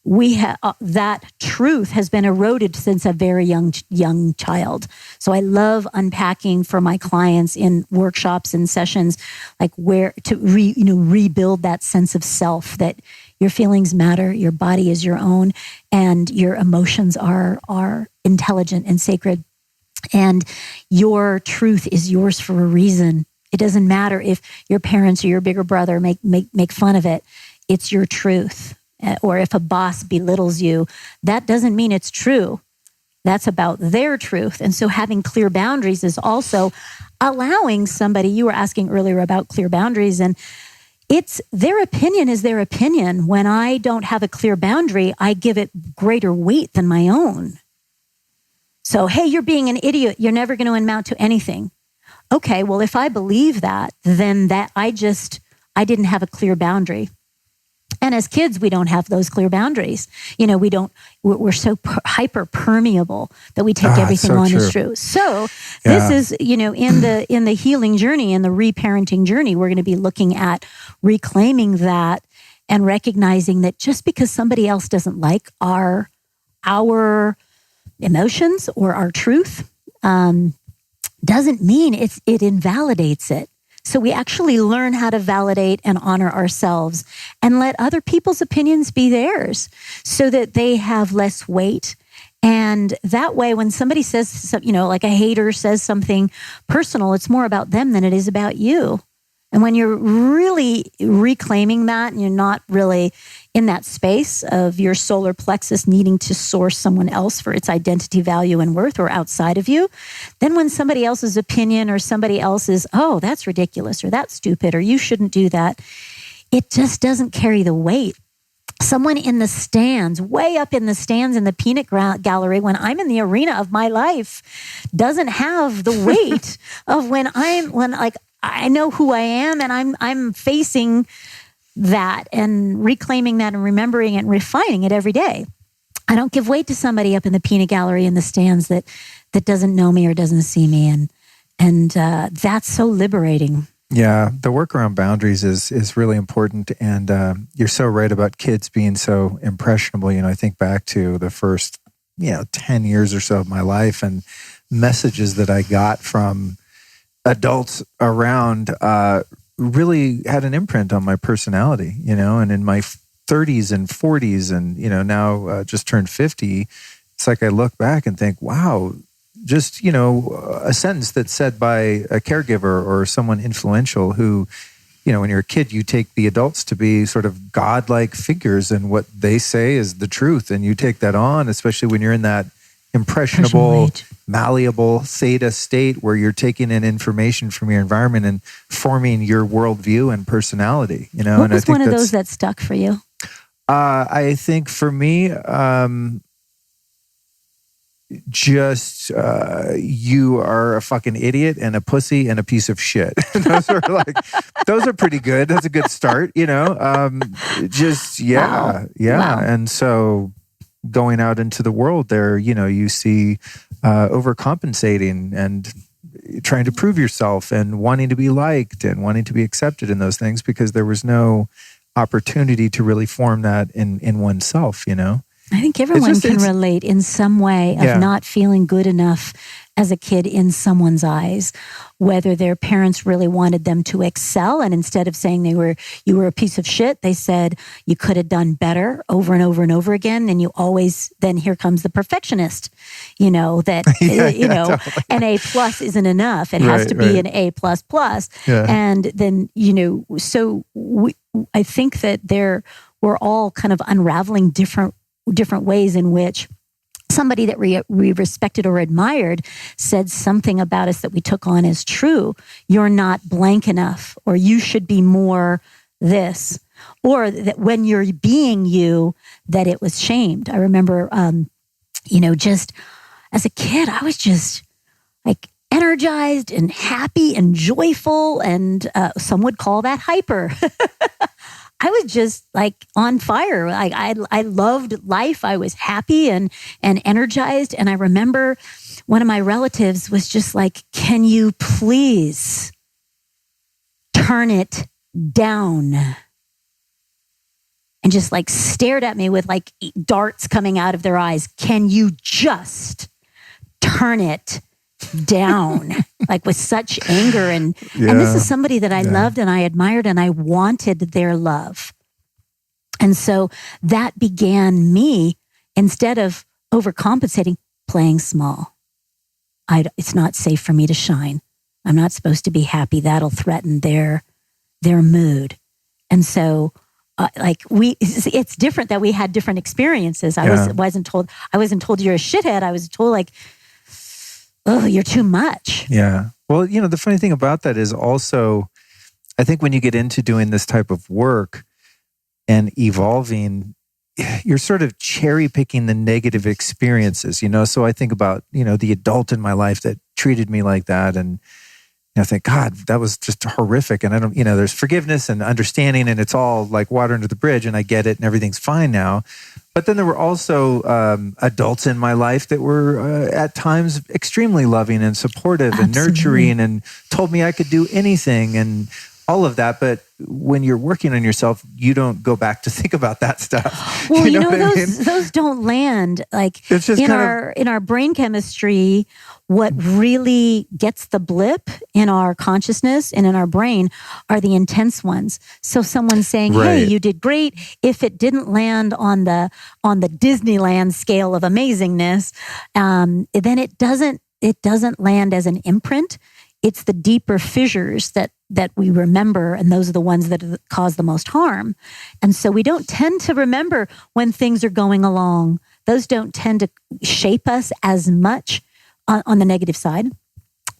we have that truth has been eroded since a very young child. So I love unpacking for my clients in workshops and sessions, like where to rebuild that sense of self, that your feelings matter, your body is your own, and your emotions are intelligent and sacred. And your truth is yours for a reason. It doesn't matter if your parents or your bigger brother make fun of it. It's your truth. Or if a boss belittles you, that doesn't mean it's true. That's about their truth. And so having clear boundaries is also allowing somebody, you were asking earlier about clear boundaries, and it's their opinion is their opinion. When I don't have a clear boundary, I give it greater weight than my own. So, hey, you're being an idiot. You're never going to amount to anything. Okay, well, if I believe that, then I didn't have a clear boundary. And as kids, we don't have those clear boundaries. We're so hyper permeable that we take everything so on true. as true. So this is, in the healing journey and the reparenting journey, we're going to be looking at reclaiming that and recognizing that just because somebody else doesn't like our emotions or our truth doesn't mean it invalidates it. So we actually learn how to validate and honor ourselves and let other people's opinions be theirs so that they have less weight. And that way, when somebody says, like a hater says something personal, it's more about them than it is about you. And when you're really reclaiming that and you're not really in that space of your solar plexus needing to source someone else for its identity, value, and worth, or outside of you, then when somebody else's opinion or somebody else's, oh, that's ridiculous or that's stupid or you shouldn't do that, it just doesn't carry the weight. someone in the stands, way up in the stands in the peanut gallery, when I'm in the arena of my life, doesn't have the weight of when I know who I am and I'm facing that and reclaiming that and remembering it and refining it every day. I don't give weight to somebody up in the peanut gallery in the stands that doesn't know me or doesn't see me, and that's so liberating. Yeah, the work around boundaries is really important, and you're so right about kids being so impressionable. I think back to the first 10 years or so of my life, and messages that I got from adults around really had an imprint on my personality. And in my 30s and 40s, and now just turned 50, it's like I look back and think, wow. Just, a sentence that's said by a caregiver or someone influential who, when you're a kid, you take the adults to be sort of godlike figures, and what they say is the truth. And you take that on, especially when you're in that impressionable, malleable theta state where you're taking in information from your environment and forming your worldview and personality. What was one of those that stuck for you? I think for me, just you are a fucking idiot and a pussy and a piece of shit. those are pretty good. That's a good start, Wow. Wow. And so going out into the world there, you see overcompensating and trying to prove yourself and wanting to be liked and wanting to be accepted in those things because there was no opportunity to really form that in oneself, I think everyone can relate in some way of not feeling good enough as a kid in someone's eyes, whether their parents really wanted them to excel. And instead of saying you were a piece of shit, they said you could have done better over and over and over again. And then here comes the perfectionist, totally. An A+ isn't enough. It has to be an A++. Yeah. And then, I think that we're all kind of unraveling different ways in which somebody that we respected or admired said something about us that we took on as true. You're not blank enough, or you should be more this, or that when you're being you, that it was shamed. I remember, just as a kid, I was just like energized and happy and joyful, and some would call that hyper. I was just like on fire. I loved life. I was happy and energized. And I remember one of my relatives was just like, "Can you please turn it down?" And just like stared at me with like darts coming out of their eyes. "Can you just turn it down?" Like with such anger. And this is somebody that I loved and I admired and I wanted their love. And so that began me, instead of overcompensating, playing small. It's not safe for me to shine. I'm not supposed to be happy. That'll threaten their mood. And so it's different that we had different experiences. I wasn't told you're a shithead. I was told like, "Oh, you're too much." Yeah. Well, the funny thing about that is also, I think when you get into doing this type of work and evolving, you're sort of cherry picking the negative experiences, So I think about, the adult in my life that treated me like that. And I think, God, that was just horrific. And I don't, there's forgiveness and understanding and it's all like water under the bridge and I get it and everything's fine now. But then there were also adults in my life that were at times extremely loving and supportive and nurturing and told me I could do anything and all of that. But when you're working on yourself, you don't go back to think about that stuff. Well, those don't land. Like it's just in our brain chemistry, what really gets the blip in our consciousness and in our brain are the intense ones. So someone saying, "Hey, you did great." If it didn't land on the Disneyland scale of amazingness, then it doesn't land as an imprint. It's the deeper fissures that we remember, and those are the ones that cause the most harm. And so we don't tend to remember when things are going along. Those don't tend to shape us as much on the negative side.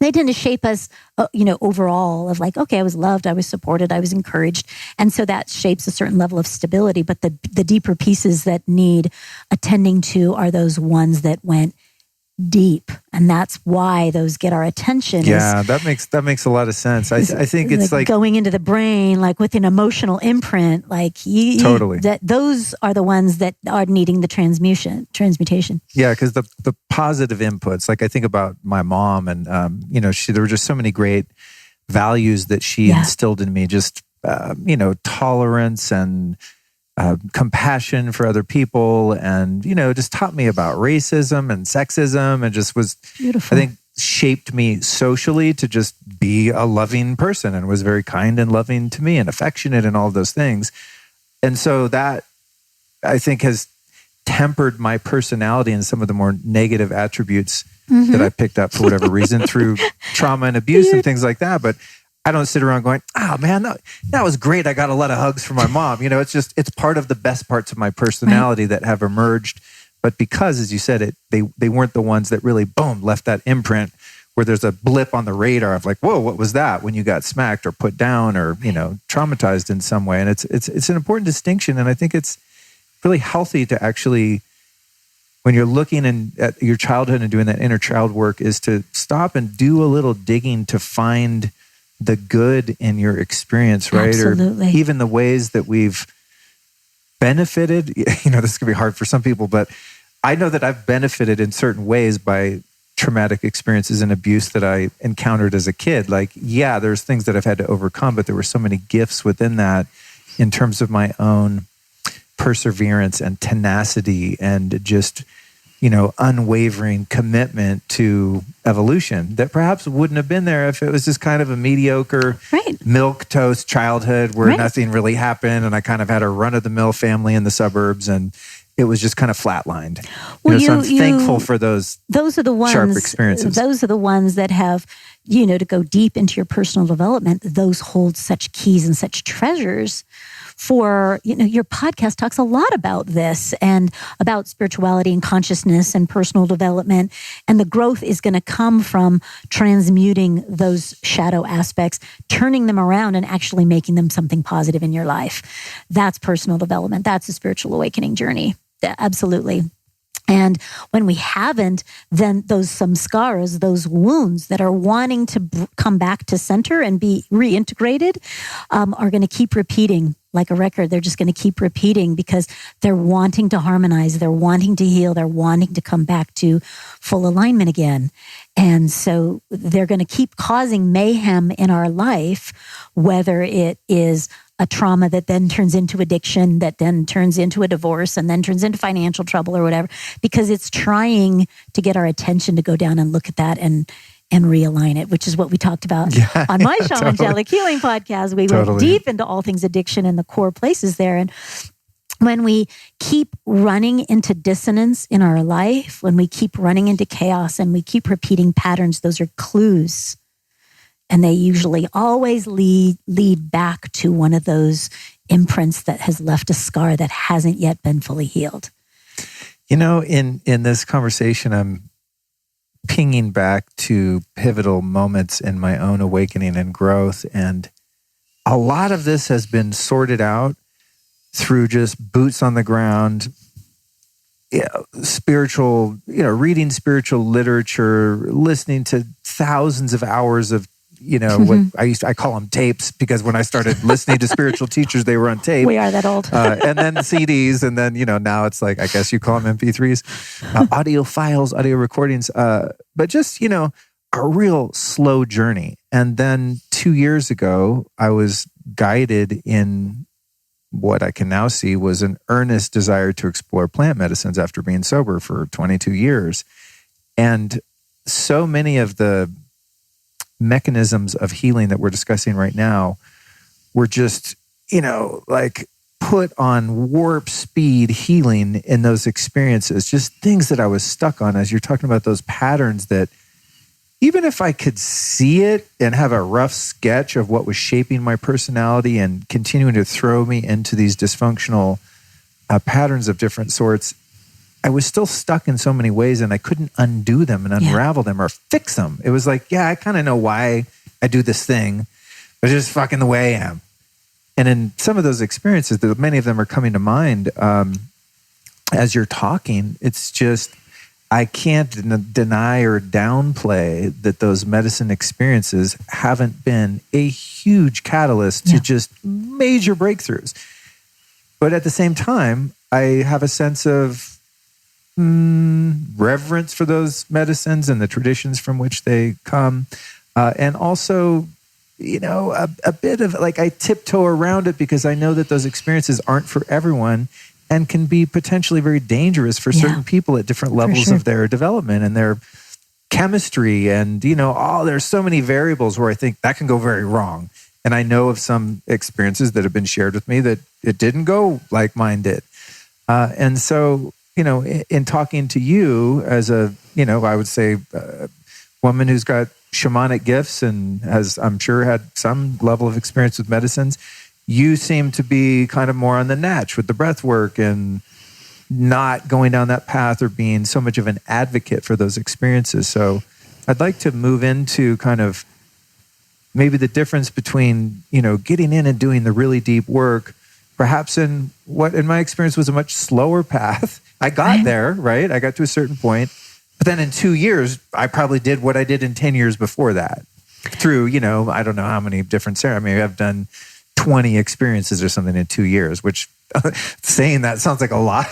they tend to shape us, overall of like, okay, I was loved, I was supported, I was encouraged. And so that shapes a certain level of stability. But the deeper pieces that need attending to are those ones that went deep. And that's why those get our attention. Yeah, that makes a lot of sense. I think it's like going into the brain, like with an emotional imprint, like totally. Those are the ones that are needing the transmutation. Yeah, because the positive inputs, like I think about my mom, and there were just so many great values that she instilled in me. Just tolerance and compassion for other people, and just taught me about racism and sexism, and just was beautiful. I think shaped me socially to just be a loving person, and was very kind and loving to me and affectionate and all those things. And so that, I think, has tempered my personality and some of the more negative attributes that I picked up for whatever reason through trauma and abuse and things like that. But I don't sit around going, oh man, that was great. I got a lot of hugs from my mom. It's part of the best parts of my personality that have emerged. But because, as you said, they weren't the ones that really, boom, left that imprint where there's a blip on the radar of like, whoa, what was that when you got smacked or put down or, traumatized in some way. And it's an important distinction. And I think it's really healthy to actually, when you're looking at your childhood and doing that inner child work, is to stop and do a little digging to find the good in your experience, right? Absolutely. Or even the ways that we've benefited. This could be hard for some people, but I know that I've benefited in certain ways by traumatic experiences and abuse that I encountered as a kid. Like, yeah, there's things that I've had to overcome, but there were so many gifts within that in terms of my own perseverance and tenacity and just, unwavering commitment to evolution that perhaps wouldn't have been there if it was just kind of a mediocre milquetoast childhood where nothing really happened. And I kind of had a run-of-the-mill family in the suburbs, and it was just kind of flatlined. Well, so I'm thankful for those are the ones, sharp experiences. Those are the ones that have, to go deep into your personal development. Those hold such keys and such treasures for, your podcast talks a lot about this and about spirituality and consciousness and personal development. And the growth is going to come from transmuting those shadow aspects, turning them around and actually making them something positive in your life. That's personal development. That's a spiritual awakening journey. Absolutely. And when we haven't, then those samskaras, those wounds that are wanting to come back to center and be reintegrated, are going to keep repeating like a record. They're just going to keep repeating because they're wanting to harmonize. They're wanting to heal. They're wanting to come back to full alignment again. And so they're going to keep causing mayhem in our life, whether it is a trauma that then turns into addiction, that then turns into a divorce, and then turns into financial trouble or whatever, because it's trying to get our attention to go down and look at that and realign it, which is what we talked about on my Shamangelic Healing podcast. We went deep into all things addiction and the core places there. And when we keep running into dissonance in our life, when we keep running into chaos and we keep repeating patterns, those are clues. And they usually always lead back to one of those imprints that has left a scar that hasn't yet been fully healed. In this conversation, I'm pinging back to pivotal moments in my own awakening and growth. And a lot of this has been sorted out through just boots on the ground, spiritual, reading spiritual literature, listening to thousands of hours of what I call them tapes, because when I started listening to spiritual teachers, they were on tape. We are that old. And then CDs, and then, now it's like, I guess you call them MP3s, audio files, audio recordings, but just, a real slow journey. And then 2 years ago, I was guided in what I can now see was an earnest desire to explore plant medicines after being sober for 22 years. And so many of the mechanisms of healing that we're discussing right now were just, like put on warp speed healing in those experiences, just things that I was stuck on, as you're talking about those patterns that even if I could see it and have a rough sketch of what was shaping my personality and continuing to throw me into these dysfunctional patterns of different sorts, I was still stuck in so many ways, and I couldn't undo them and unravel them or fix them. It was like, I kind of know why I do this thing, but it's just fucking the way I am. And in some of those experiences, many of them are coming to mind as you're talking. It's just, I can't deny or downplay that those medicine experiences haven't been a huge catalyst to just major breakthroughs. But at the same time, I have a sense of reverence for those medicines and the traditions from which they come. And also, a bit of like, I tiptoe around it because I know that those experiences aren't for everyone and can be potentially very dangerous for certain people at different levels of their development and their chemistry. And, there's so many variables where I think that can go very wrong. And I know of some experiences that have been shared with me that it didn't go like mine did. And so, in talking to you as a, I would say, woman who's got shamanic gifts and has, I'm sure, had some level of experience with medicines, you seem to be kind of more on the natch with the breath work and not going down that path or being so much of an advocate for those experiences. So I'd like to move into kind of maybe the difference between, getting in and doing the really deep work, perhaps in what in my experience was a much slower path. I got there, right? I got to a certain point. But then in 2 years, I probably did what I did in 10 years before that through, I don't know how many different ceremonies. I mean, I've done 20 experiences or something in 2 years, which saying that sounds like a lot,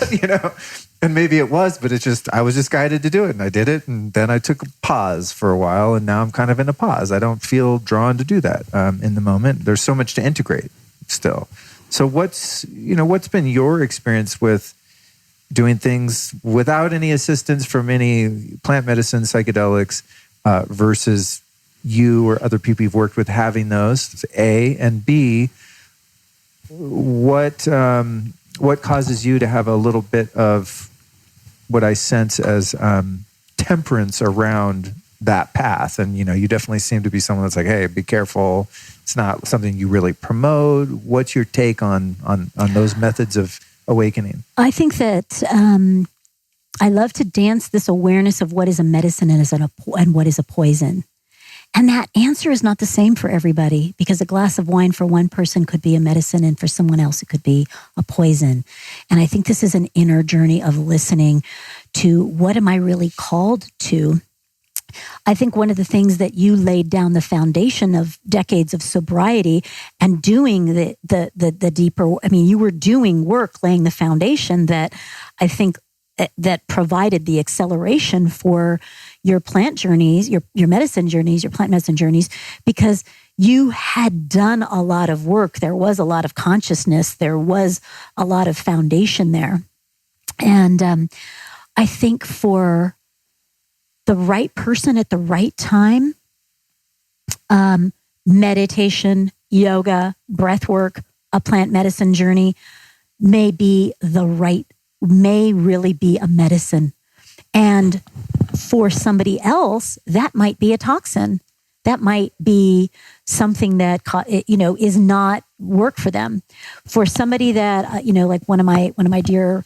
and maybe it was, but it's just, I was just guided to do it and I did it. And then I took a pause for a while and now I'm kind of in a pause. I don't feel drawn to do that in the moment. There's so much to integrate still. So what's been your experience with doing things without any assistance from any plant medicine, psychedelics, versus you or other people you've worked with having those, A, and B, what causes you to have a little bit of what I sense as temperance around that path? And, you definitely seem to be someone that's like, hey, be careful. It's not something you really promote. What's your take on those methods of awakening? I think that I love to dance this awareness of what is a medicine and what is a poison. And that answer is not the same for everybody, because a glass of wine for one person could be a medicine and for someone else it could be a poison. And I think this is an inner journey of listening to what am I really called to. I think one of the things that you laid down the foundation of decades of sobriety and doing the deeper, you were doing work, laying the foundation that I think that provided the acceleration for your plant journeys, your medicine journeys, your plant medicine journeys, because you had done a lot of work. There was a lot of consciousness. There was a lot of foundation there. And I think for the right person at the right time, meditation, yoga, breath work, a plant medicine journey may really be a medicine. And for somebody else, that might be a toxin. That might be something that, is not work for them. For somebody that, like one of my dear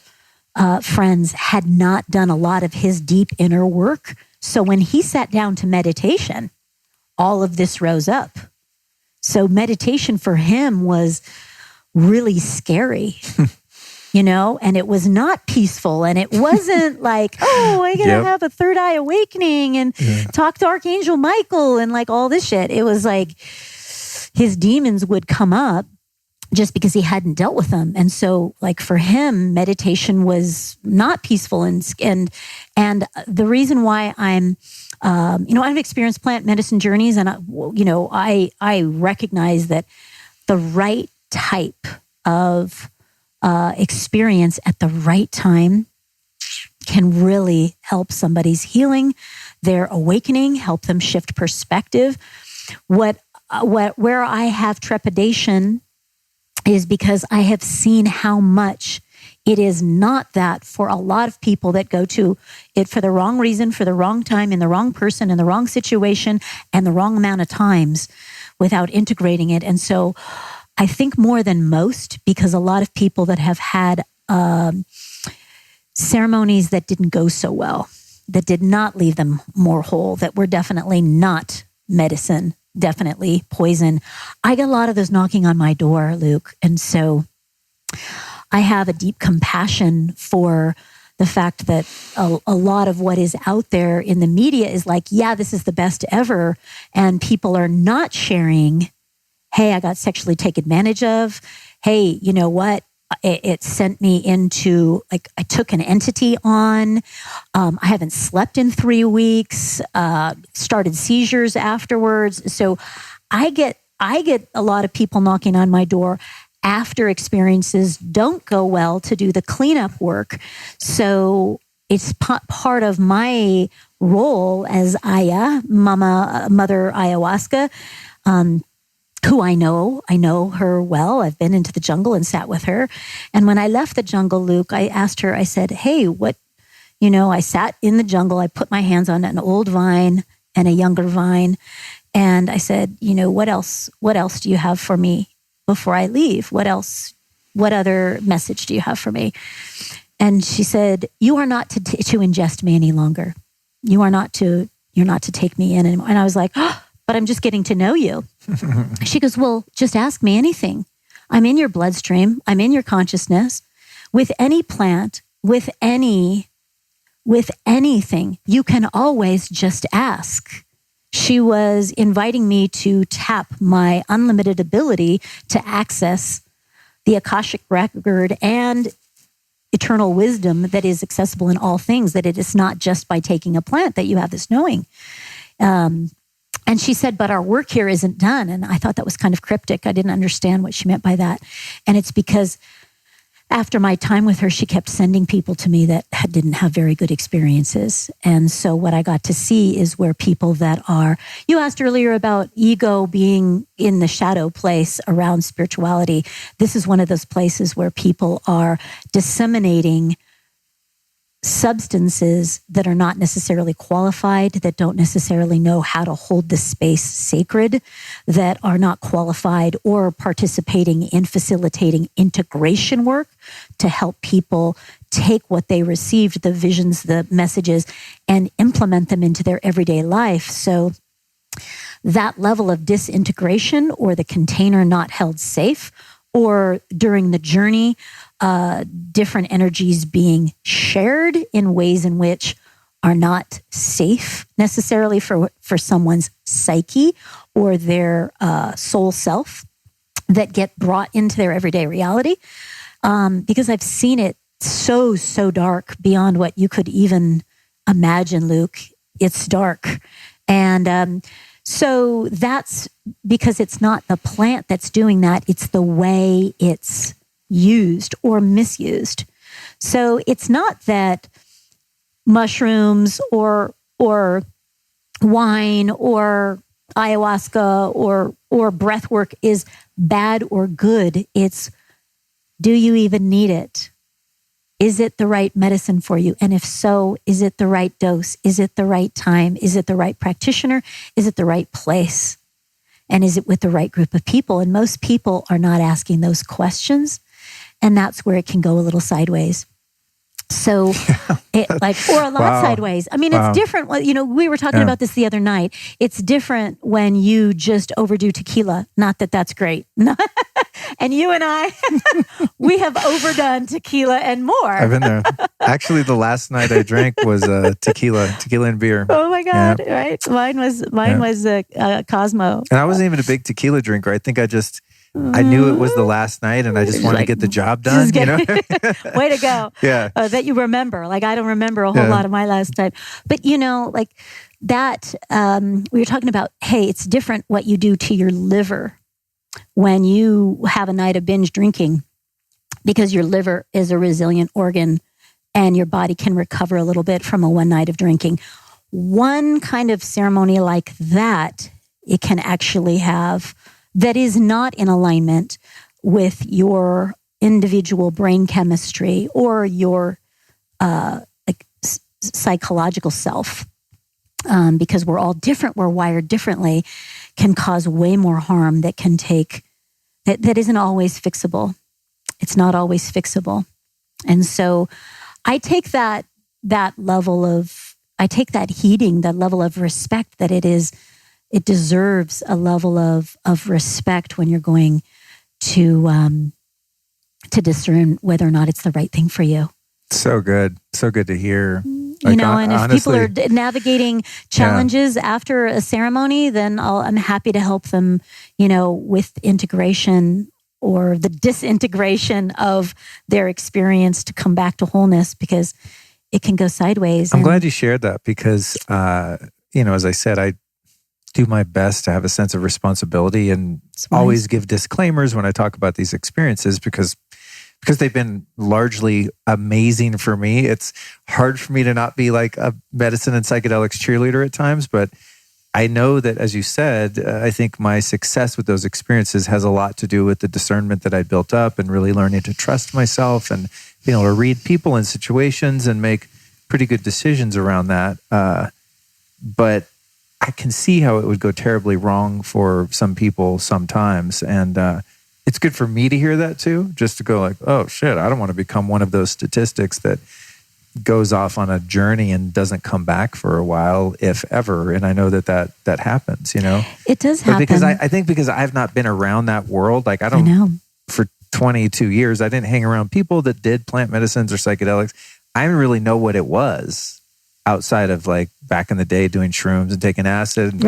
friends had not done a lot of his deep inner work. So when he sat down to meditation, all of this rose up. So meditation for him was really scary. And it was not peaceful. And it wasn't like, oh, I'm going to have a third eye awakening and talk to Archangel Michael and like all this shit. It was like his demons would come up just because he hadn't dealt with them. And so like for him, meditation was not peaceful. And the reason why I've experienced plant medicine journeys, and I recognize that the right type of experience at the right time can really help somebody's healing, their awakening, help them shift perspective. Where I have trepidation is because I have seen how much it is not that for a lot of people that go to it for the wrong reason, for the wrong time, in the wrong person, in the wrong situation, and the wrong amount of times without integrating it. And so I think more than most, because a lot of people that have had ceremonies that didn't go so well, that did not leave them more whole, that were definitely not medicine, definitely poison. I get a lot of those knocking on my door, Luke. And so I have a deep compassion for the fact that a lot of what is out there in the media is like, yeah, this is the best ever. And people are not sharing, hey, I got sexually taken advantage of. Hey, you know what? It sent me into, like, I took an entity on. I haven't slept in 3 weeks, started seizures afterwards. So I get a lot of people knocking on my door after experiences don't go well to do the cleanup work. So it's part of my role as Mother Ayahuasca, who I know her well. I've been into the jungle and sat with her. And when I left the jungle, Luke, I asked her, I said, hey, I sat in the jungle. I put my hands on an old vine and a younger vine. And I said, what else do you have for me before I leave? What other message do you have for me? And she said, you are not to ingest me any longer. You're not to take me in anymore. And I was like, oh, but I'm just getting to know you. She goes, well, just ask me anything. I'm in your bloodstream. I'm in your consciousness. With any plant, with anything, you can always just ask. She was inviting me to tap my unlimited ability to access the Akashic record and eternal wisdom that is accessible in all things, that it is not just by taking a plant that you have this knowing. And she said, but our work here isn't done. And I thought that was kind of cryptic. I didn't understand what she meant by that. And it's because after my time with her, she kept sending people to me that didn't have very good experiences. And so what I got to see is where people that are, you asked earlier about ego being in the shadow place around spirituality. This is one of those places where people are disseminating substances that are not necessarily qualified, that don't necessarily know how to hold the space sacred, that are not qualified or participating in facilitating integration work to help people take what they received, the visions, the messages, and implement them into their everyday life. So that level of disintegration, or the container not held safe, or during the journey, different energies being shared in ways in which are not safe necessarily for someone's psyche or their soul self, that get brought into their everyday reality. Because I've seen it so dark beyond what you could even imagine, Luke. It's dark. And so that's because it's not the plant that's doing that. It's the way it's used or misused. So it's not that mushrooms or wine or ayahuasca or breathwork is bad or good. It's, do you even need it? Is it the right medicine for you? And if so, is it the right dose? Is it the right time? Is it the right practitioner? Is it the right place? And is it with the right group of people? And most people are not asking those questions. And that's where it can go a little sideways. So or a lot sideways. I mean, it's different. We were talking about this the other night. It's different when you just overdo tequila. Not that that's great. And you and I, we have overdone tequila and more. I've been there. Actually, the last night I drank was tequila and beer. Oh my God! Yeah. Right, mine was Cosmo. And I wasn't even a big tequila drinker. I think I knew it was the last night, and I just wanted to get the job done. Way to go! Yeah, that you remember. Like, I don't remember a whole lot of my last time, but like that. We were talking about. Hey, it's different what you do to your liver when you have a night of binge drinking, because your liver is a resilient organ, and your body can recover a little bit from a one night of drinking. One kind of ceremony like that, it can actually have, that is not in alignment with your individual brain chemistry or your psychological self, because we're all different, we're wired differently, can cause way more harm that can take, that isn't always fixable. It's not always fixable. And so I take that level of, I take that heeding, that level of respect that it deserves a level of respect when you're going to discern whether or not it's the right thing for you. So good to hear. You know, and if honestly, people are navigating challenges after a ceremony, then I'm happy to help them, you know, with integration or the disintegration of their experience to come back to wholeness, because it can go sideways. I'm glad you shared that because, you know, as I said, I do my best to have a sense of responsibility and always give disclaimers when I talk about these experiences because they've been largely amazing for me. It's hard for me to not be like a medicine and psychedelics cheerleader at times, but I know that, as you said, I think my success with those experiences has a lot to do with the discernment that I built up and really learning to trust myself and being able to read people and situations and make pretty good decisions around that. But I can see how it would go terribly wrong for some people sometimes. And it's good for me to hear that too, just to go like, oh shit, I don't want to become one of those statistics that goes off on a journey and doesn't come back for a while, if ever. And I know that happens, you know? It does happen. Because I think because I've not been around that world, like I know. For 22 years, I didn't hang around people that did plant medicines or psychedelics. I didn't really know what it was outside of like back in the day doing shrooms and taking acid and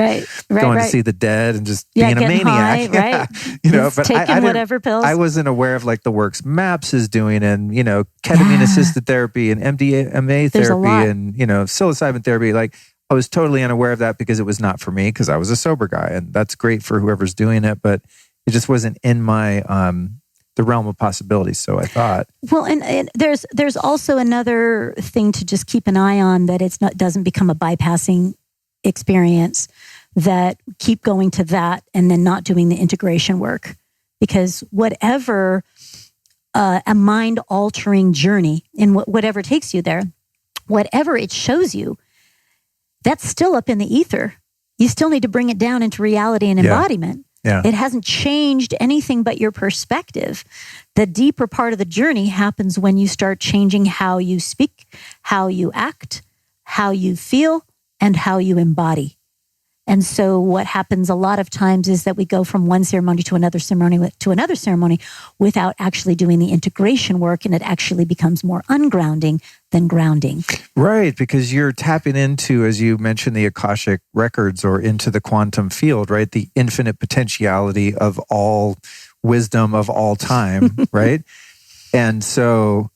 going to see the dead and just being a maniac. High, right. You know, but taking whatever pills. I wasn't aware of like the works MAPS is doing and, you know, ketamine assisted therapy and MDMA therapy and, you know, psilocybin therapy. Like I was totally unaware of that because it was not for me because I was a sober guy, and that's great for whoever's doing it, but it just wasn't in my the realm of possibilities. So I thought. Well, and there's also another thing to just keep an eye on, that doesn't become a bypassing experience, that keep going to that and then not doing the integration work, because whatever a mind altering journey in whatever takes you there, whatever it shows you, that's still up in the ether. You still need to bring it down into reality and embodiment. Yeah. It hasn't changed anything but your perspective. The deeper part of the journey happens when you start changing how you speak, how you act, how you feel, and how you embody. And so what happens a lot of times is that we go from one ceremony to another ceremony without actually doing the integration work, and it actually becomes more ungrounding than grounding. Right, because you're tapping into, as you mentioned, the Akashic records, or into the quantum field, right? The infinite potentiality of all wisdom of all time, right? And so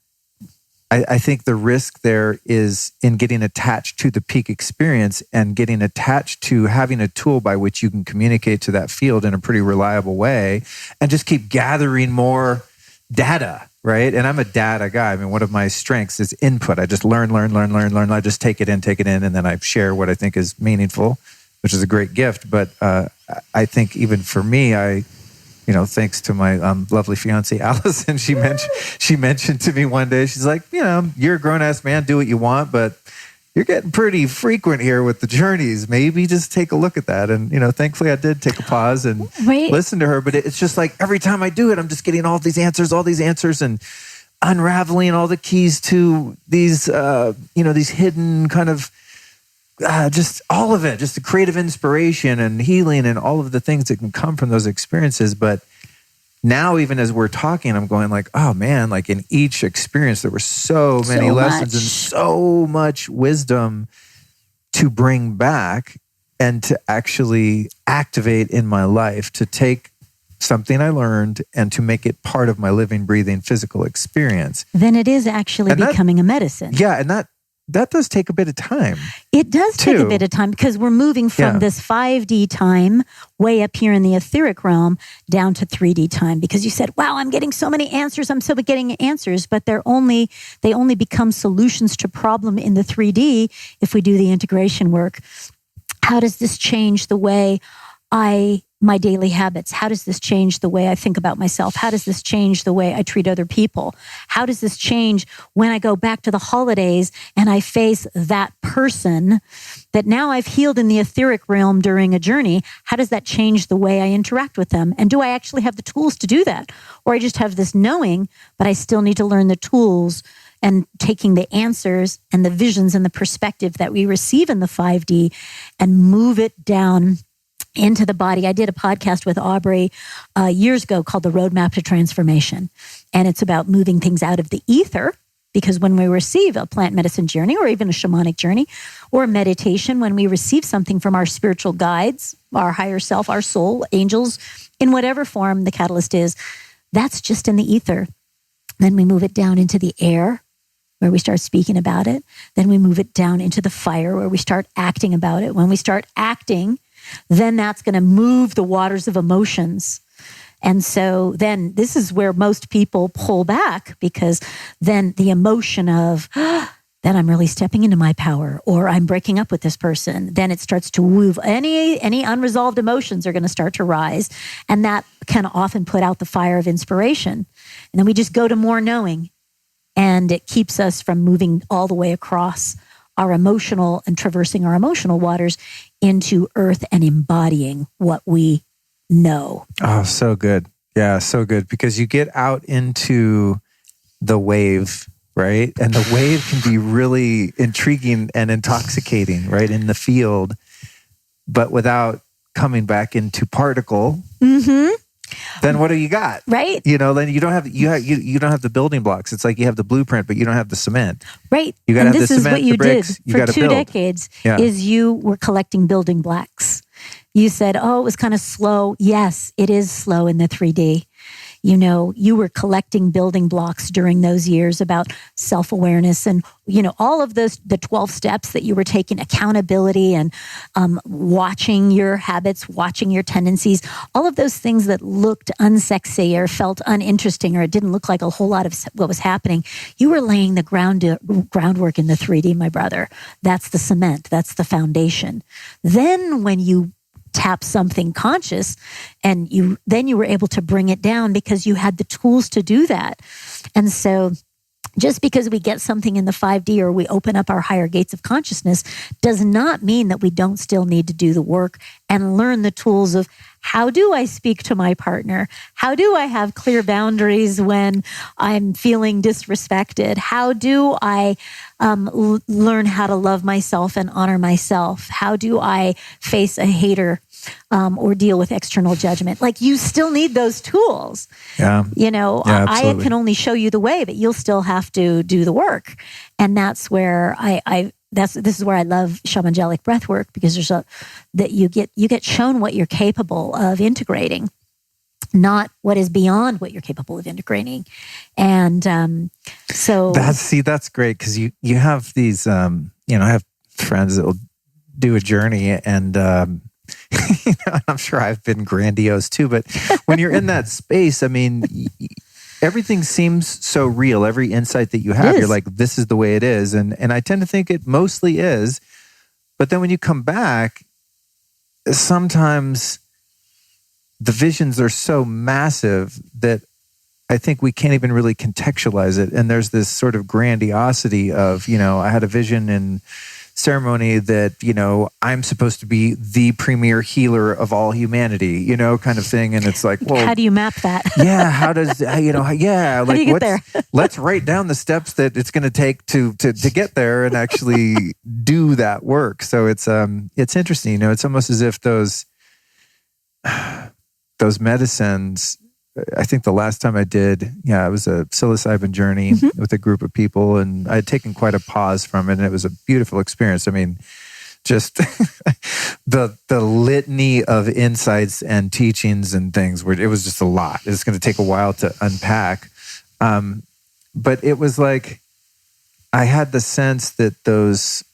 I think the risk there is in getting attached to the peak experience and getting attached to having a tool by which you can communicate to that field in a pretty reliable way and just keep gathering more data, right? And I'm a data guy. I mean, one of my strengths is input. I just learn. I just take it in, and then I share what I think is meaningful, which is a great gift. But I think even for me, you know, thanks to my lovely fiance, Allison, she mentioned to me one day, she's like, you know, you're a grown-ass man, do what you want, but you're getting pretty frequent here with the journeys. Maybe just take a look at that. And, you know, thankfully I did take a pause and listen to her. But it's just like every time I do it, I'm just getting all these answers and unraveling all the keys to these, you know, these hidden kind of, just all of it, just the creative inspiration and healing and all of the things that can come from those experiences. But now, even as we're talking, I'm going like, oh man, like in each experience, there were so many lessons and so much wisdom to bring back and to actually activate in my life, to take something I learned and to make it part of my living, breathing, physical experience. Then it is actually becoming a medicine. Yeah. And that does take a bit of time. It does take a bit of time, because we're moving from this 5D time way up here in the etheric realm down to 3D time. Because you said, wow, I'm getting so many answers. I'm still getting answers, but they only become solutions to problem in the 3D if we do the integration work. How does this change the way my daily habits? How does this change the way I think about myself? How does this change the way I treat other people? How does this change when I go back to the holidays and I face that person that now I've healed in the etheric realm during a journey? How does that change the way I interact with them? And do I actually have the tools to do that? Or I just have this knowing, but I still need to learn the tools and taking the answers and the visions and the perspective that we receive in the 5D and move it down into the body. I did a podcast with Aubrey years ago called The Roadmap to Transformation. And it's about moving things out of the ether, because when we receive a plant medicine journey or even a shamanic journey or a meditation, when we receive something from our spiritual guides, our higher self, our soul, angels, in whatever form the catalyst is, that's just in the ether. Then we move it down into the air, where we start speaking about it. Then we move it down into the fire, where we start acting about it. When we start acting, then that's going to move the waters of emotions. And so then this is where most people pull back, because then the emotion of, then I'm really stepping into my power, or I'm breaking up with this person, then it starts to move. Any unresolved emotions are going to start to rise. And that can often put out the fire of inspiration. And then we just go to more knowing. And it keeps us from moving all the way across our emotional and traversing our emotional waters into earth and embodying what we know. Oh, so good. Yeah, so good. Because you get out into the wave, right? And the wave can be really intriguing and intoxicating, right? In the field, but without coming back into particle. Mm-hmm. Then what do you got? Right. Then you don't have the building blocks. It's like you have the blueprint, but you don't have the cement. Right. You got to have the cement, this is what you the bricks, did for 2 decades. Yeah. Is you were collecting building blocks. You said, it was kind of slow. Yes, it is slow in the 3D. You were collecting building blocks during those years about self-awareness and, all of the 12 steps that you were taking, accountability and watching your habits, watching your tendencies, all of those things that looked unsexy or felt uninteresting, or it didn't look like a whole lot of what was happening. You were laying the groundwork in the 3D, my brother. That's the cement. That's the foundation. Then when you tap something conscious, and you were able to bring it down because you had the tools to do that. And so just because we get something in the 5D or we open up our higher gates of consciousness does not mean that we don't still need to do the work and learn the tools of, how do I speak to my partner? How do I have clear boundaries when I'm feeling disrespected? How do I learn how to love myself and honor myself? How do I face a hater or deal with external judgment? Like, you still need those tools. Yeah. I can only show you the way, but you'll still have to do the work. And that's where this is where I love Shamangelic breathwork, because that you get shown what you're capable of integrating, not what is beyond what you're capable of integrating. And so that's great, because you have these I have friends that will do a journey, and I'm sure I've been grandiose too, but when you're in that space, I mean, everything seems so real. Every insight that you have, you're like, this is the way it is. And I tend to think it mostly is. But then when you come back, sometimes the visions are so massive that I think we can't even really contextualize it. And there's this sort of grandiosity of, I had a vision in ceremony that, I'm supposed to be the premier healer of all humanity, kind of thing. And it's like, well, how do you map that? Yeah. How does, like, how do you get there? Let's write down the steps that it's going to take to get there and actually do that work. So it's interesting. It's almost as if those medicines, I think the last time I did, it was a psilocybin journey with a group of people, and I had taken quite a pause from it, and it was a beautiful experience. I mean, just the litany of insights and teachings and things, it was just a lot. It's going to take a while to unpack. But it was like, I had the sense that those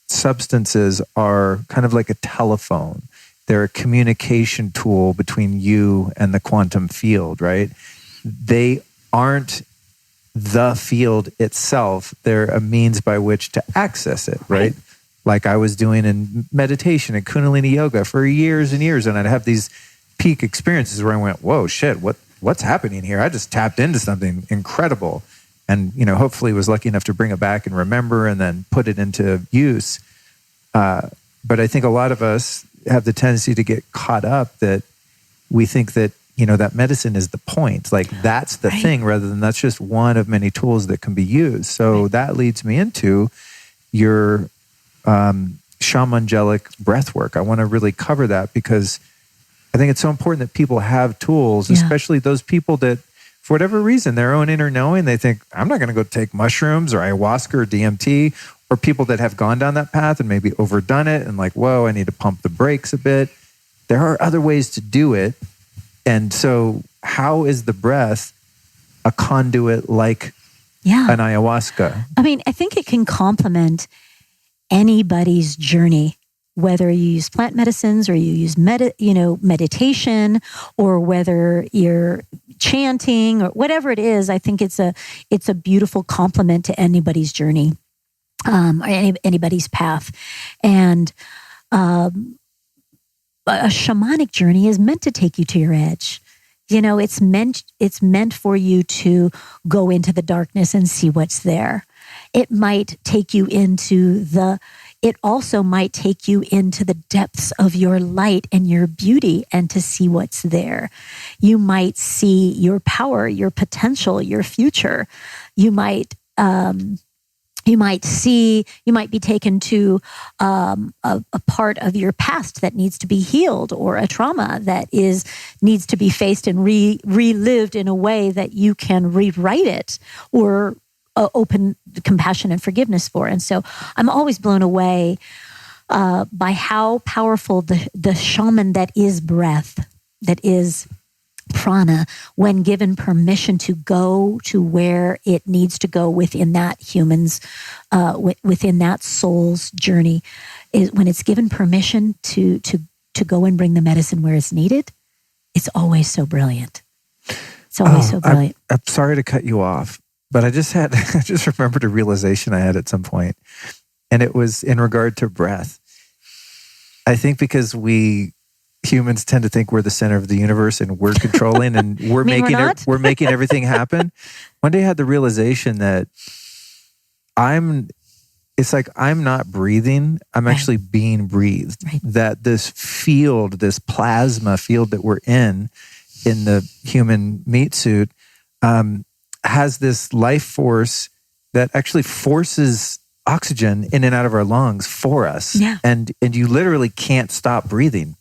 substances are kind of like a telephone. They're a communication tool between you and the quantum field, right? They aren't the field itself. They're a means by which to access it, right? Like I was doing in meditation and Kundalini yoga for years and years. And I'd have these peak experiences where I went, whoa, shit, what's happening here? I just tapped into something incredible. And, hopefully was lucky enough to bring it back and remember and then put it into use. But I think a lot of us have the tendency to get caught up that we think that that medicine is the point. Like that's the thing, rather than that's just one of many tools that can be used. So that leads me into your Shamangelic breathwork. I want to really cover that because I think it's so important that people have tools, especially those people that, for whatever reason, their own inner knowing, they think, I'm not going to go take mushrooms or ayahuasca or DMT, or people that have gone down that path and maybe overdone it and like, whoa, I need to pump the brakes a bit. There are other ways to do it. And so how is the breath a conduit like an ayahuasca? I mean, I think it can complement anybody's journey, whether you use plant medicines or you use meditation, or whether you're chanting or whatever it is. I think it's a beautiful complement to anybody's journey, or anybody's path. And a shamanic journey is meant to take you to your edge. It's meant for you to go into the darkness and see what's there. It might take you it also might take you into the depths of your light and your beauty and to see what's there. You might see your power, your potential, your future. You might be taken to a part of your past that needs to be healed, or a trauma that needs to be faced and relived in a way that you can rewrite it or open compassion and forgiveness for. And so I'm always blown away by how powerful the shaman that is breath, that is prana, when given permission to go to where it needs to go within that human's, within that soul's journey, is when it's given permission to go and bring the medicine where it's needed. It's always so brilliant. It's always so brilliant. I'm sorry to cut you off, but I just remembered a realization I had at some point, and it was in regard to breath. I think because we humans tend to think we're the center of the universe and we're controlling and we're making everything happen. One day I had the realization that it's like I'm not breathing, I'm actually being breathed. Right. That this field, this plasma field that we're in the human meat suit, has this life force that actually forces oxygen in and out of our lungs for us. Yeah. And you literally can't stop breathing.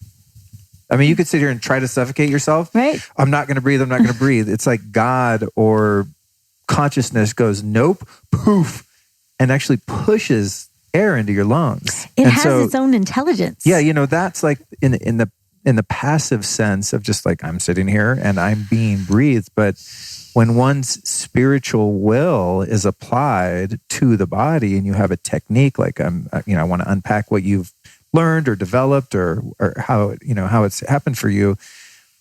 I mean, you could sit here and try to suffocate yourself. Right. I'm not going to breathe. I'm not going to breathe. It's like God or consciousness goes, nope, poof, and actually pushes air into your lungs. It has its own intelligence. Yeah, that's like in the passive sense of just like I'm sitting here and I'm being breathed. But when one's spiritual will is applied to the body and you have a technique, like I want to unpack what you've learned or developed or how it's happened for you.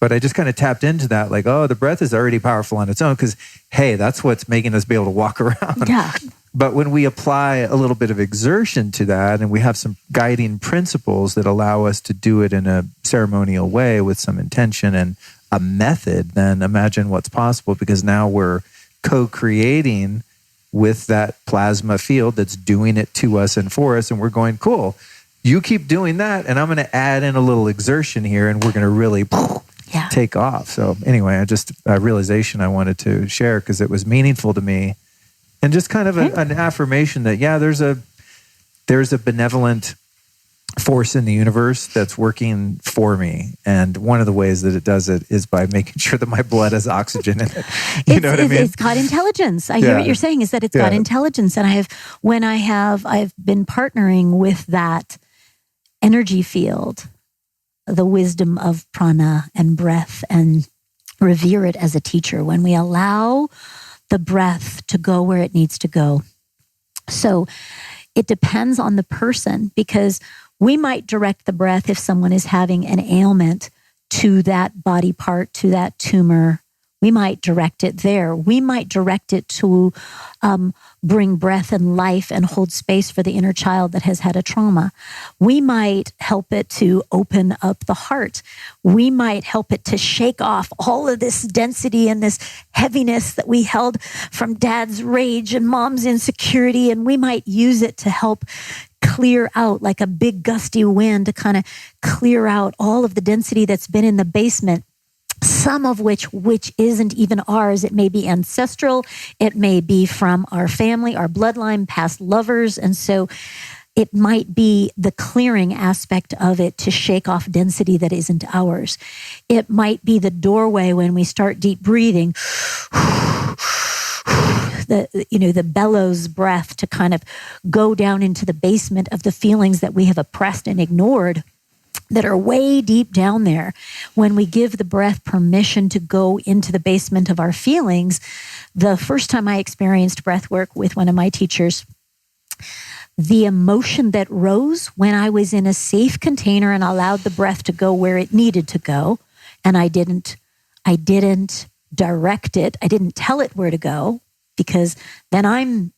But I just kind of tapped into that, like, oh, the breath is already powerful on its own because, hey, that's what's making us be able to walk around. Yeah. But when we apply a little bit of exertion to that and we have some guiding principles that allow us to do it in a ceremonial way with some intention and a method, then imagine what's possible, because now we're co-creating with that plasma field that's doing it to us and for us. And we're going, cool, you keep doing that, and I'm going to add in a little exertion here, and we're going to really take off. So anyway, a realization I wanted to share because it was meaningful to me, and just kind of an affirmation that there's a benevolent force in the universe that's working for me, and one of the ways that it does it is by making sure that my blood has oxygen in it. You know what I mean? It's got intelligence. I hear what you're saying is that it's got intelligence, and I've been partnering with that energy field, the wisdom of prana and breath, and revere it as a teacher when we allow the breath to go where it needs to go. So it depends on the person, because we might direct the breath if someone is having an ailment to that body part, to that tumor. We might direct it there. We might direct it to bring breath and life and hold space for the inner child that has had a trauma. We might help it to open up the heart. We might help it to shake off all of this density and this heaviness that we held from dad's rage and mom's insecurity. And we might use it to help clear out, like a big gusty wind, to kind of clear out all of the density that's been in the basement, some of which isn't even ours. It may be ancestral. It may be from our family, our bloodline, past lovers. And so it might be the clearing aspect of it to shake off density that isn't ours. It might be the doorway when we start deep breathing, the bellows breath to kind of go down into the basement of the feelings that we have oppressed and ignored that are way deep down there. When we give the breath permission to go into the basement of our feelings, the first time I experienced breath work with one of my teachers, the emotion that rose when I was in a safe container and allowed the breath to go where it needed to go, and I didn't direct it. I didn't tell it where to go, because then I'm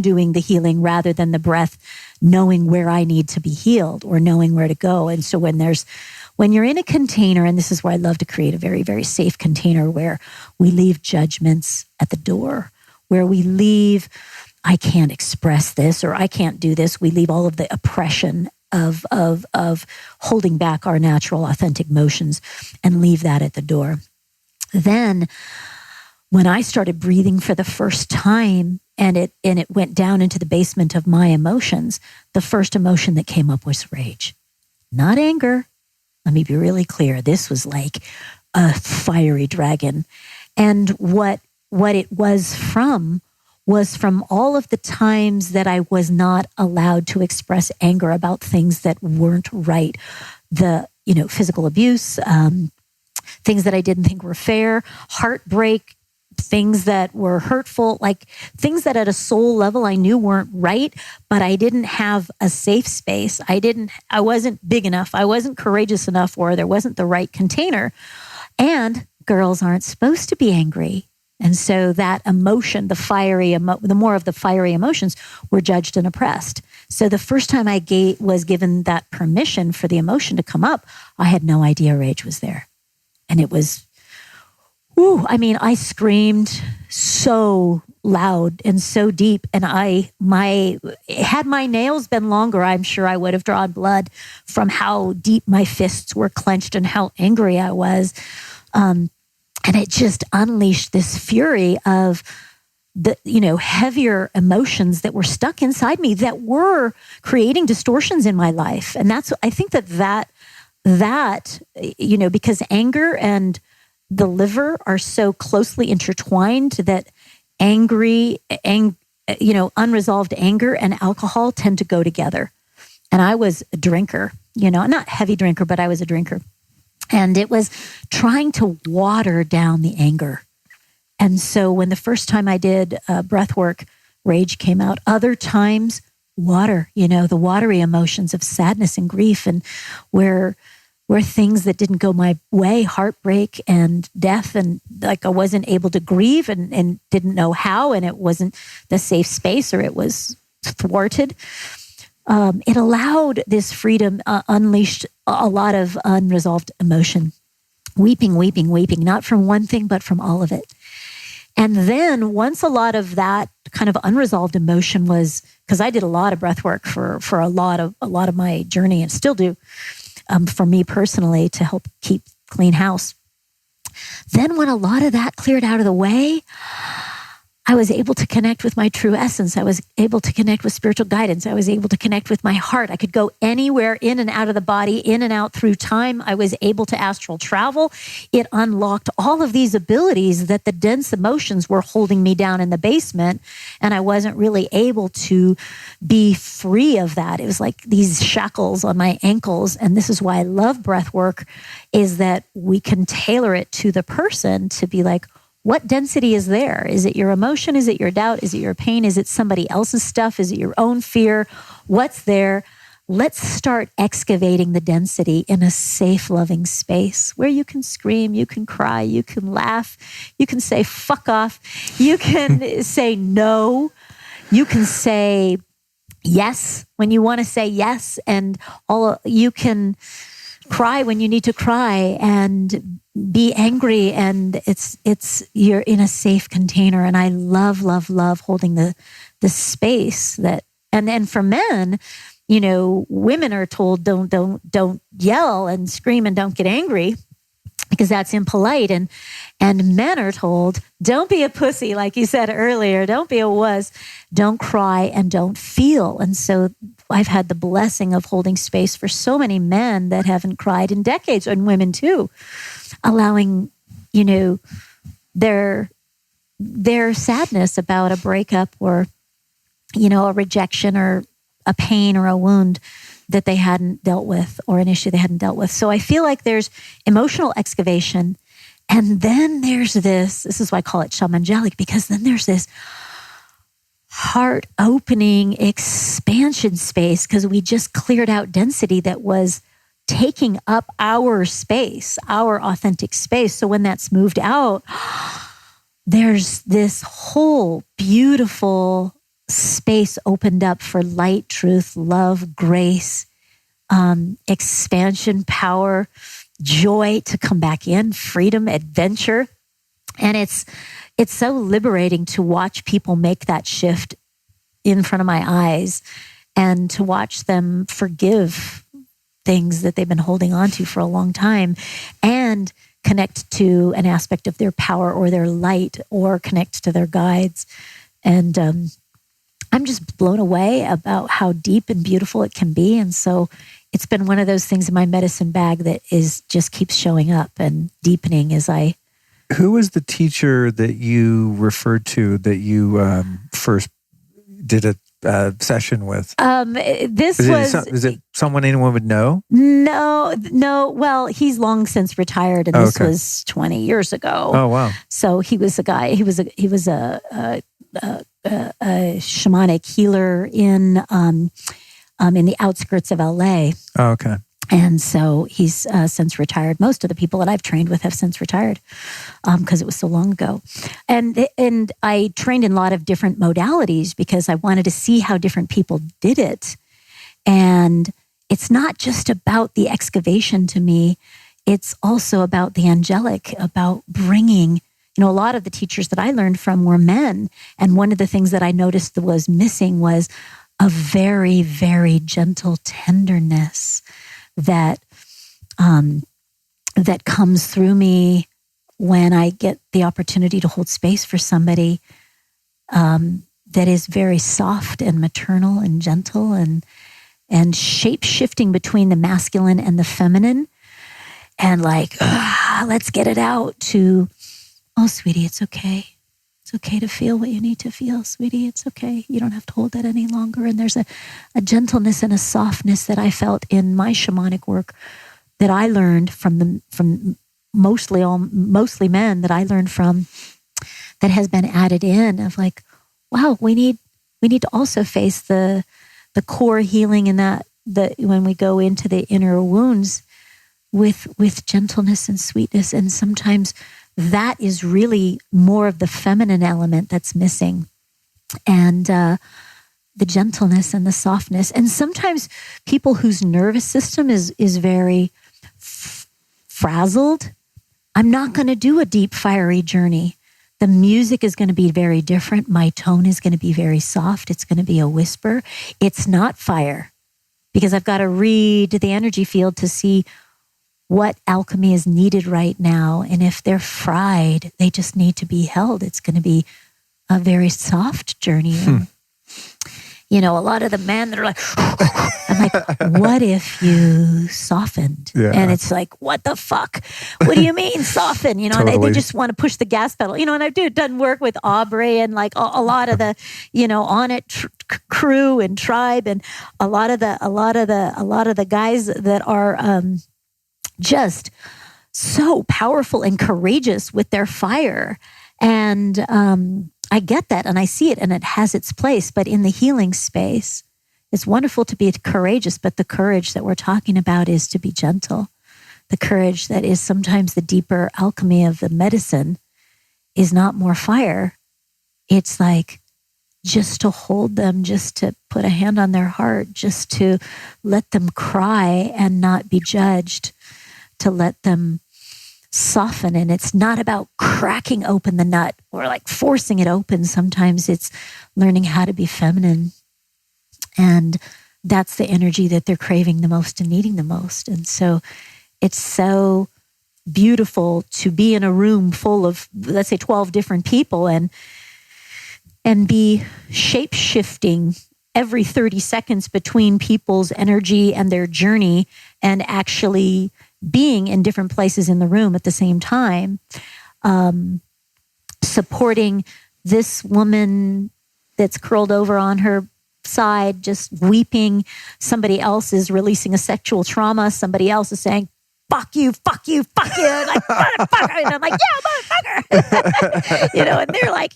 doing the healing rather than the breath knowing where I need to be healed or knowing where to go. And so when you're in a container, and this is where I love to create a very, very safe container where we leave judgments at the door, where we leave, I can't express this or I can't do this. We leave all of the oppression of holding back our natural, authentic motions and leave that at the door. Then when I started breathing for the first time and it went down into the basement of my emotions, the first emotion that came up was rage, not anger. Let me be really clear. This was like a fiery dragon. And what it was from all of the times that I was not allowed to express anger about things that weren't right. The, physical abuse, things that I didn't think were fair, heartbreak, things that were hurtful, like things that at a soul level I knew weren't right, but I didn't have a safe space. I wasn't big enough. I wasn't courageous enough, or there wasn't the right container. And girls aren't supposed to be angry. And so that emotion, the more of the fiery emotions were judged and oppressed. So the first time I was given that permission for the emotion to come up, I had no idea rage was there. And it was, I screamed so loud and so deep. And had my nails been longer, I'm sure I would have drawn blood from how deep my fists were clenched and how angry I was. And it just unleashed this fury of the, heavier emotions that were stuck inside me that were creating distortions in my life. And I think that, because anger and the liver are so closely intertwined that unresolved anger and alcohol tend to go together. And I was a drinker, not heavy drinker, but I was a drinker. And it was trying to water down the anger. And so when the first time I did breath work, rage came out. Other times, water, the watery emotions of sadness and grief, and where things that didn't go my way, heartbreak and death, and like I wasn't able to grieve and didn't know how, and it wasn't the safe space, or it was thwarted. It allowed this freedom, unleashed a lot of unresolved emotion, weeping, not from one thing, but from all of it. And then once a lot of that kind of unresolved emotion was, because I did a lot of breath work for a lot of my journey, and still do, for me personally, to help keep clean house. Then when a lot of that cleared out of the way, I was able to connect with my true essence. I was able to connect with spiritual guidance. I was able to connect with my heart. I could go anywhere, in and out of the body, in and out through time. I was able to astral travel. It unlocked all of these abilities that the dense emotions were holding me down in the basement, and I wasn't really able to be free of that. It was like these shackles on my ankles, and this is why I love breath work, is that we can tailor it to the person to be like, what density is there? Is it your emotion? Is it your doubt? Is it your pain? Is it somebody else's stuff? Is it your own fear? What's there? Let's start excavating the density in a safe, loving space where you can scream, you can cry, you can laugh, you can say, fuck off. You can say no. You can say yes when you want to say yes. And you can cry when you need to cry, and be angry, and you're in a safe container. And I love holding the space that, and then for men, women are told don't yell and scream and don't get angry. because that's impolite. And men are told, don't be a pussy, like you said earlier. Don't be a wuss. Don't cry and don't feel. And so I've had the blessing of holding space for so many men that haven't cried in decades, and women too, allowing, their sadness about a breakup or, a rejection or a pain or a wound that they hadn't dealt with, or an issue they hadn't dealt with. So I feel like there's emotional excavation. And then there's this is why I call it Shamangelic, because then there's this heart opening expansion space, because we just cleared out density that was taking up our space, our authentic space. So when that's moved out, there's this whole beautiful space opened up for light, truth, love, grace, expansion, power, joy to come back in, freedom, adventure. And it's so liberating to watch people make that shift in front of my eyes, and to watch them forgive things that they've been holding on to for a long time, and connect to an aspect of their power or their light, or connect to their guides. And I'm just blown away about how deep and beautiful it can be. And so it's been one of those things in my medicine bag that just keeps showing up and deepening as I... Who was the teacher that you referred to that you first did a session with? Is it someone anyone would know? No. Well, he's long since retired, and this was 20 years ago. Oh, wow. So he was a guy. He was a shamanic healer in the outskirts of LA. Oh, okay. And so he's since retired. Most of the people that I've trained with have since retired because it was so long ago. And I trained in a lot of different modalities because I wanted to see how different people did it. And it's not just about the excavation to me. It's also about the angelic, about bringing, a lot of the teachers that I learned from were men. And one of the things that I noticed that was missing was a very, very gentle tenderness that comes through me when I get the opportunity to hold space for somebody that is very soft and maternal and gentle and shape-shifting between the masculine and the feminine, and let's get it out, to, oh, sweetie, it's okay. It's okay to feel what you need to feel, sweetie. It's okay. You don't have to hold that any longer. And there's a gentleness and a softness that I felt in my shamanic work that I learned from mostly men that I learned from, that has been added in, of wow, we need to also face the core healing, and that when we go into the inner wounds with gentleness and sweetness. And sometimes that is really more of the feminine element that's missing, and the gentleness and the softness. And sometimes people whose nervous system is very frazzled, I'm not going to do a deep, fiery journey. The music is going to be very different. My tone is going to be very soft. It's going to be a whisper. It's not fire, because I've got to read the energy field to see what alchemy is needed right now. And if they're fried, they just need to be held. It's going to be a very soft journey. A lot of the men that are like, I'm like, what if you softened? Yeah. And it's like, what the fuck? What do you mean soften? Totally. And they just want to push the gas pedal. And I've done work with Aubrey and a lot of the, On It crew and tribe, and a lot of the guys that are just so powerful and courageous with their fire. And I get that, and I see it, and it has its place. But in the healing space, it's wonderful to be courageous, but the courage that we're talking about is to be gentle. The courage that is sometimes the deeper alchemy of the medicine is not more fire. It's just to hold them, just to put a hand on their heart, just to let them cry and not be judged, to let them soften. And it's not about cracking open the nut or forcing it open. Sometimes it's learning how to be feminine. And that's the energy that they're craving the most and needing the most. And so it's so beautiful to be in a room full of, let's say, 12 different people and be shape-shifting every 30 seconds between people's energy and their journey, and actually being in different places in the room at the same time. Supporting this woman that's curled over on her side, just weeping. Somebody else is releasing a sexual trauma. Somebody else is saying, fuck you, fuck you, fuck you. Like, motherfucker. And I'm like, yeah, motherfucker. And they're like,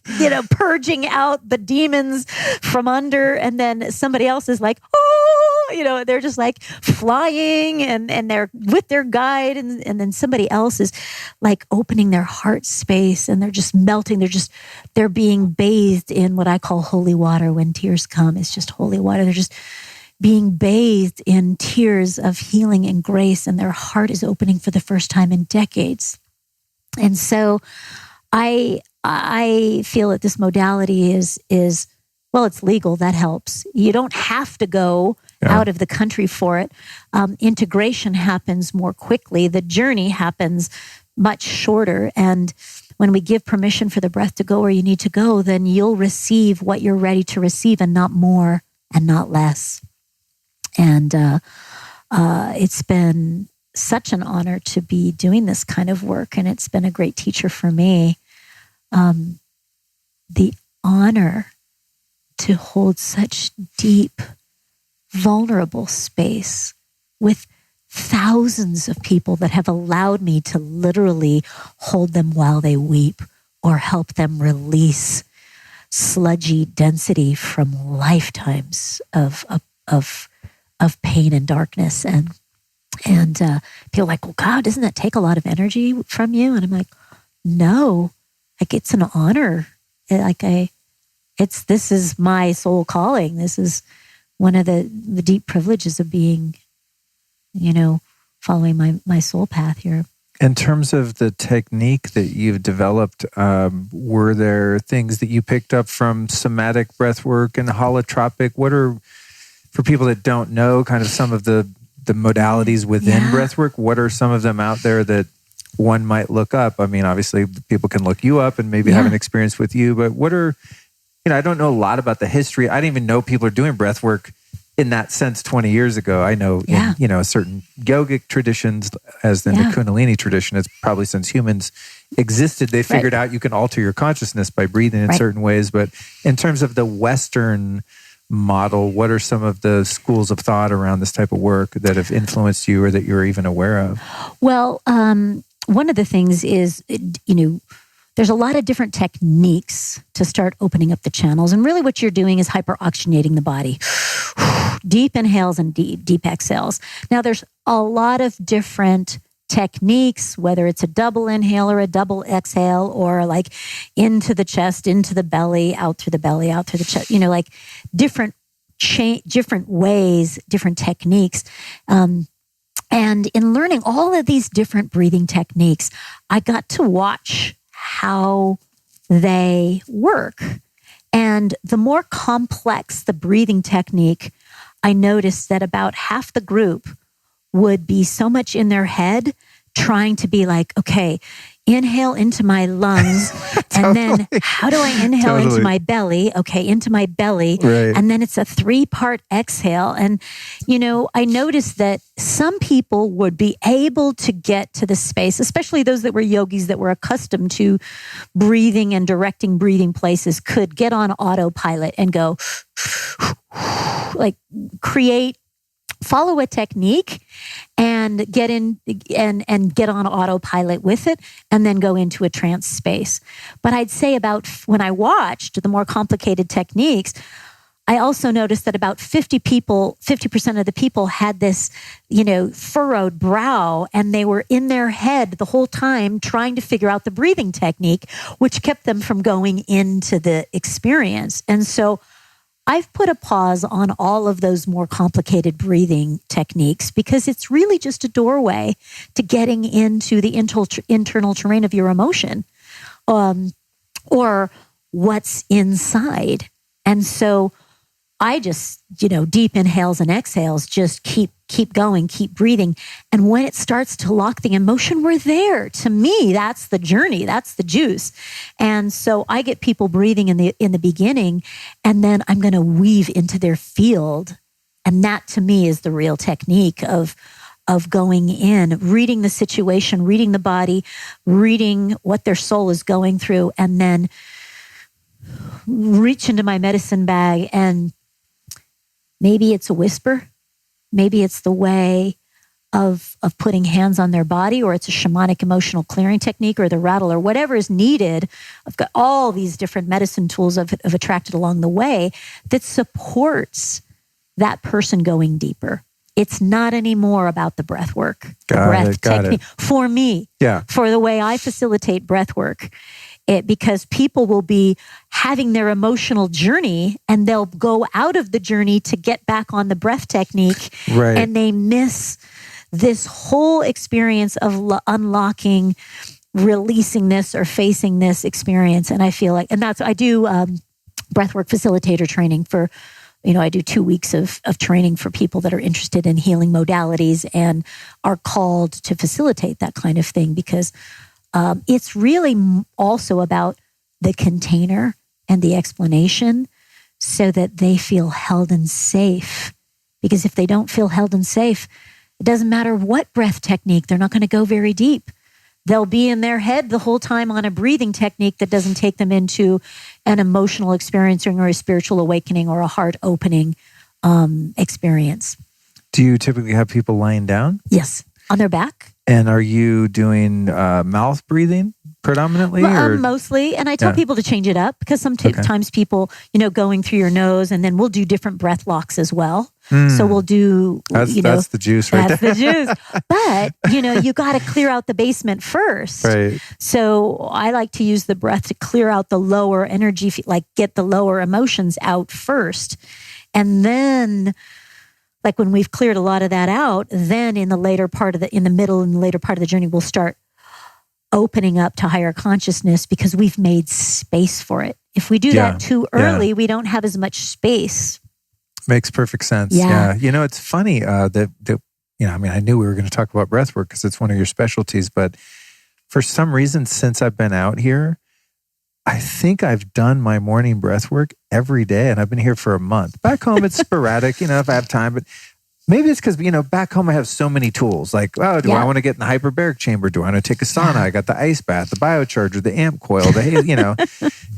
purging out the demons from under. And then somebody else is like, oh, they're just like flying and they're with their guide. And then somebody else is like opening their heart space and they're just melting. They're being bathed in what I call holy water. When tears come, it's just holy water. They're just being bathed in tears of healing and grace, and their heart is opening for the first time in decades. And so I feel that this modality is well, it's legal. That helps. You don't have to go out of the country for it. Integration happens more quickly. The journey happens much shorter. And when we give permission for the breath to go where you need to go, then you'll receive what you're ready to receive, and not more and not less. And it's been such an honor to be doing this kind of work, and it's been a great teacher for me. The honor to hold such deep, vulnerable space with thousands of people that have allowed me to literally hold them while they weep, or help them release sludgy density from lifetimes of pain and darkness. And people are like, well, God, doesn't that take a lot of energy from you? And I'm like, no, like, it's an honor. This is my soul calling. This is one of the deep privileges of being, following my soul path here. In terms of the technique that you've developed, were there things that you picked up from somatic breathwork and holotropic? What are, for people that don't know, kind of some of the modalities within breathwork? What are some of them out there that one might look up? I mean, obviously people can look you up and maybe have an experience with you, but what are, I don't know a lot about the history. I didn't even know people are doing breathwork in that sense 20 years ago. I know, in, certain yogic traditions, as in the Kundalini tradition, it's probably since humans existed, they figured out you can alter your consciousness by breathing in certain ways. But in terms of the Western model, what are some of the schools of thought around this type of work that have influenced you or that you're even aware of? Well, one of the things is, there's a lot of different techniques to start opening up the channels. And really what you're doing is hyperoxygenating the body. Deep inhales and deep exhales. Now, there's a lot of different techniques, whether it's a double inhale or a double exhale, or like into the chest, into the belly, out through the belly, out through the chest, like different ways, different techniques. And in learning all of these different breathing techniques, I got to watch how they work. And the more complex the breathing technique, I noticed that about half the group would be so much in their head trying to be like, okay, inhale into my lungs. And then how do I inhale into my belly? Okay, into my belly. Right. And then it's a 3-part exhale. And, I noticed that some people would be able to get to the space, especially those that were yogis that were accustomed to breathing and directing breathing places, could get on autopilot and go like follow a technique and get in and get on autopilot with it, and then go into a trance space. But I'd say when I watched the more complicated techniques, I also noticed that about 50% of the people had this, furrowed brow, and they were in their head the whole time trying to figure out the breathing technique, which kept them from going into the experience. And so I've put a pause on all of those more complicated breathing techniques, because it's really just a doorway to getting into the internal terrain of your emotion, or what's inside. And so I just, deep inhales and exhales just keep keep going, keep breathing. And when it starts to lock the emotion, we're there. To me, that's the journey. That's the juice. And so I get people breathing in the beginning, and then I'm going to weave into their field. And that to me is the real technique of going in, reading the situation, reading the body, reading what their soul is going through, and then reach into my medicine bag, and maybe it's a whisper, maybe it's the way of putting hands on their body, or it's a shamanic emotional clearing technique, or the rattle, or whatever is needed. I've got all these different medicine tools I've attracted along the way that supports that person going deeper. It's not anymore about the breath work, the breath technique. For me, for the way I facilitate breath work, because people will be having their emotional journey and they'll go out of the journey to get back on the breath technique, and they miss this whole experience of unlocking, releasing this or facing this experience. And I feel like, and I do breathwork facilitator training for, I do 2 weeks of training for people that are interested in healing modalities and are called to facilitate that kind of thing, because it's really also about the container and the explanation so that they feel held and safe. Because if they don't feel held and safe, it doesn't matter what breath technique, they're not going to go very deep. They'll be in their head the whole time on a breathing technique that doesn't take them into an emotional experiencing or a spiritual awakening or a heart opening experience. Do you typically have people lying down? Yes, on their back. And are you doing mouth breathing predominantly? Mostly. And I tell people to change it up, because sometimes people, going through your nose, and then we'll do different breath locks as well. So we'll do, that's the juice right there. That's the juice. But, you got to clear out the basement first. Right. So I like to use the breath to clear out the lower energy, like get the lower emotions out first. And then, like when we've cleared a lot of that out, then in the middle and later part of the journey, we'll start opening up to higher consciousness, because we've made space for it. If we do that too early, we don't have as much space. Makes perfect sense. Yeah. It's funny that I knew we were going to talk about breath work because it's one of your specialties, but for some reason, since I've been out here, I think I've done my morning breath work every day, and I've been here for a month. Back home, it's sporadic, if I have time, but maybe it's because, back home I have so many tools. Like, I want to get in the hyperbaric chamber? Do I want to take a sauna? I got the ice bath, the biocharger, the amp coil,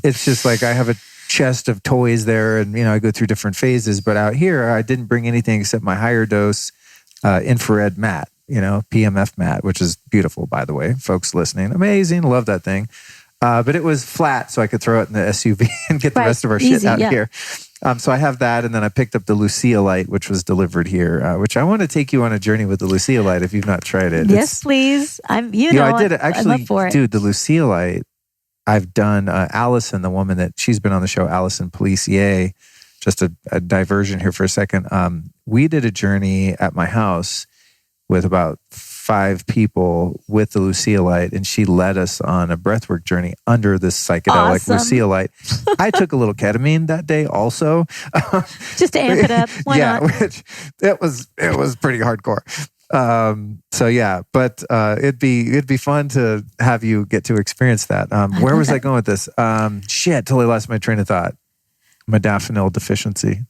it's just like I have a chest of toys there, and I go through different phases. But out here, I didn't bring anything except my higher dose infrared mat, PMF mat, which is beautiful, by the way, folks listening. Amazing, love that thing. But it was flat, so I could throw it in the SUV and get the rest of our shit out here. So I have that, and then I picked up the Lucia light, which was delivered here, which I want to take you on a journey with the Lucia light if you've not tried it. Yes, please. I did it. Actually, I'm up for it. Dude, the Lucia light, I've done Allison, the woman that she's been on the show, Allison Policier, just a diversion here for a second. We did a journey at my house with about 5 people with the Lucia light, and she led us on a breathwork journey under this psychedelic Lucia light. I took a little ketamine that day also. Just to amp it up. Why not? Which it was pretty hardcore. But it'd be fun to have you get to experience that. Where was I going with this? Totally lost my train of thought. Modafinil deficiency.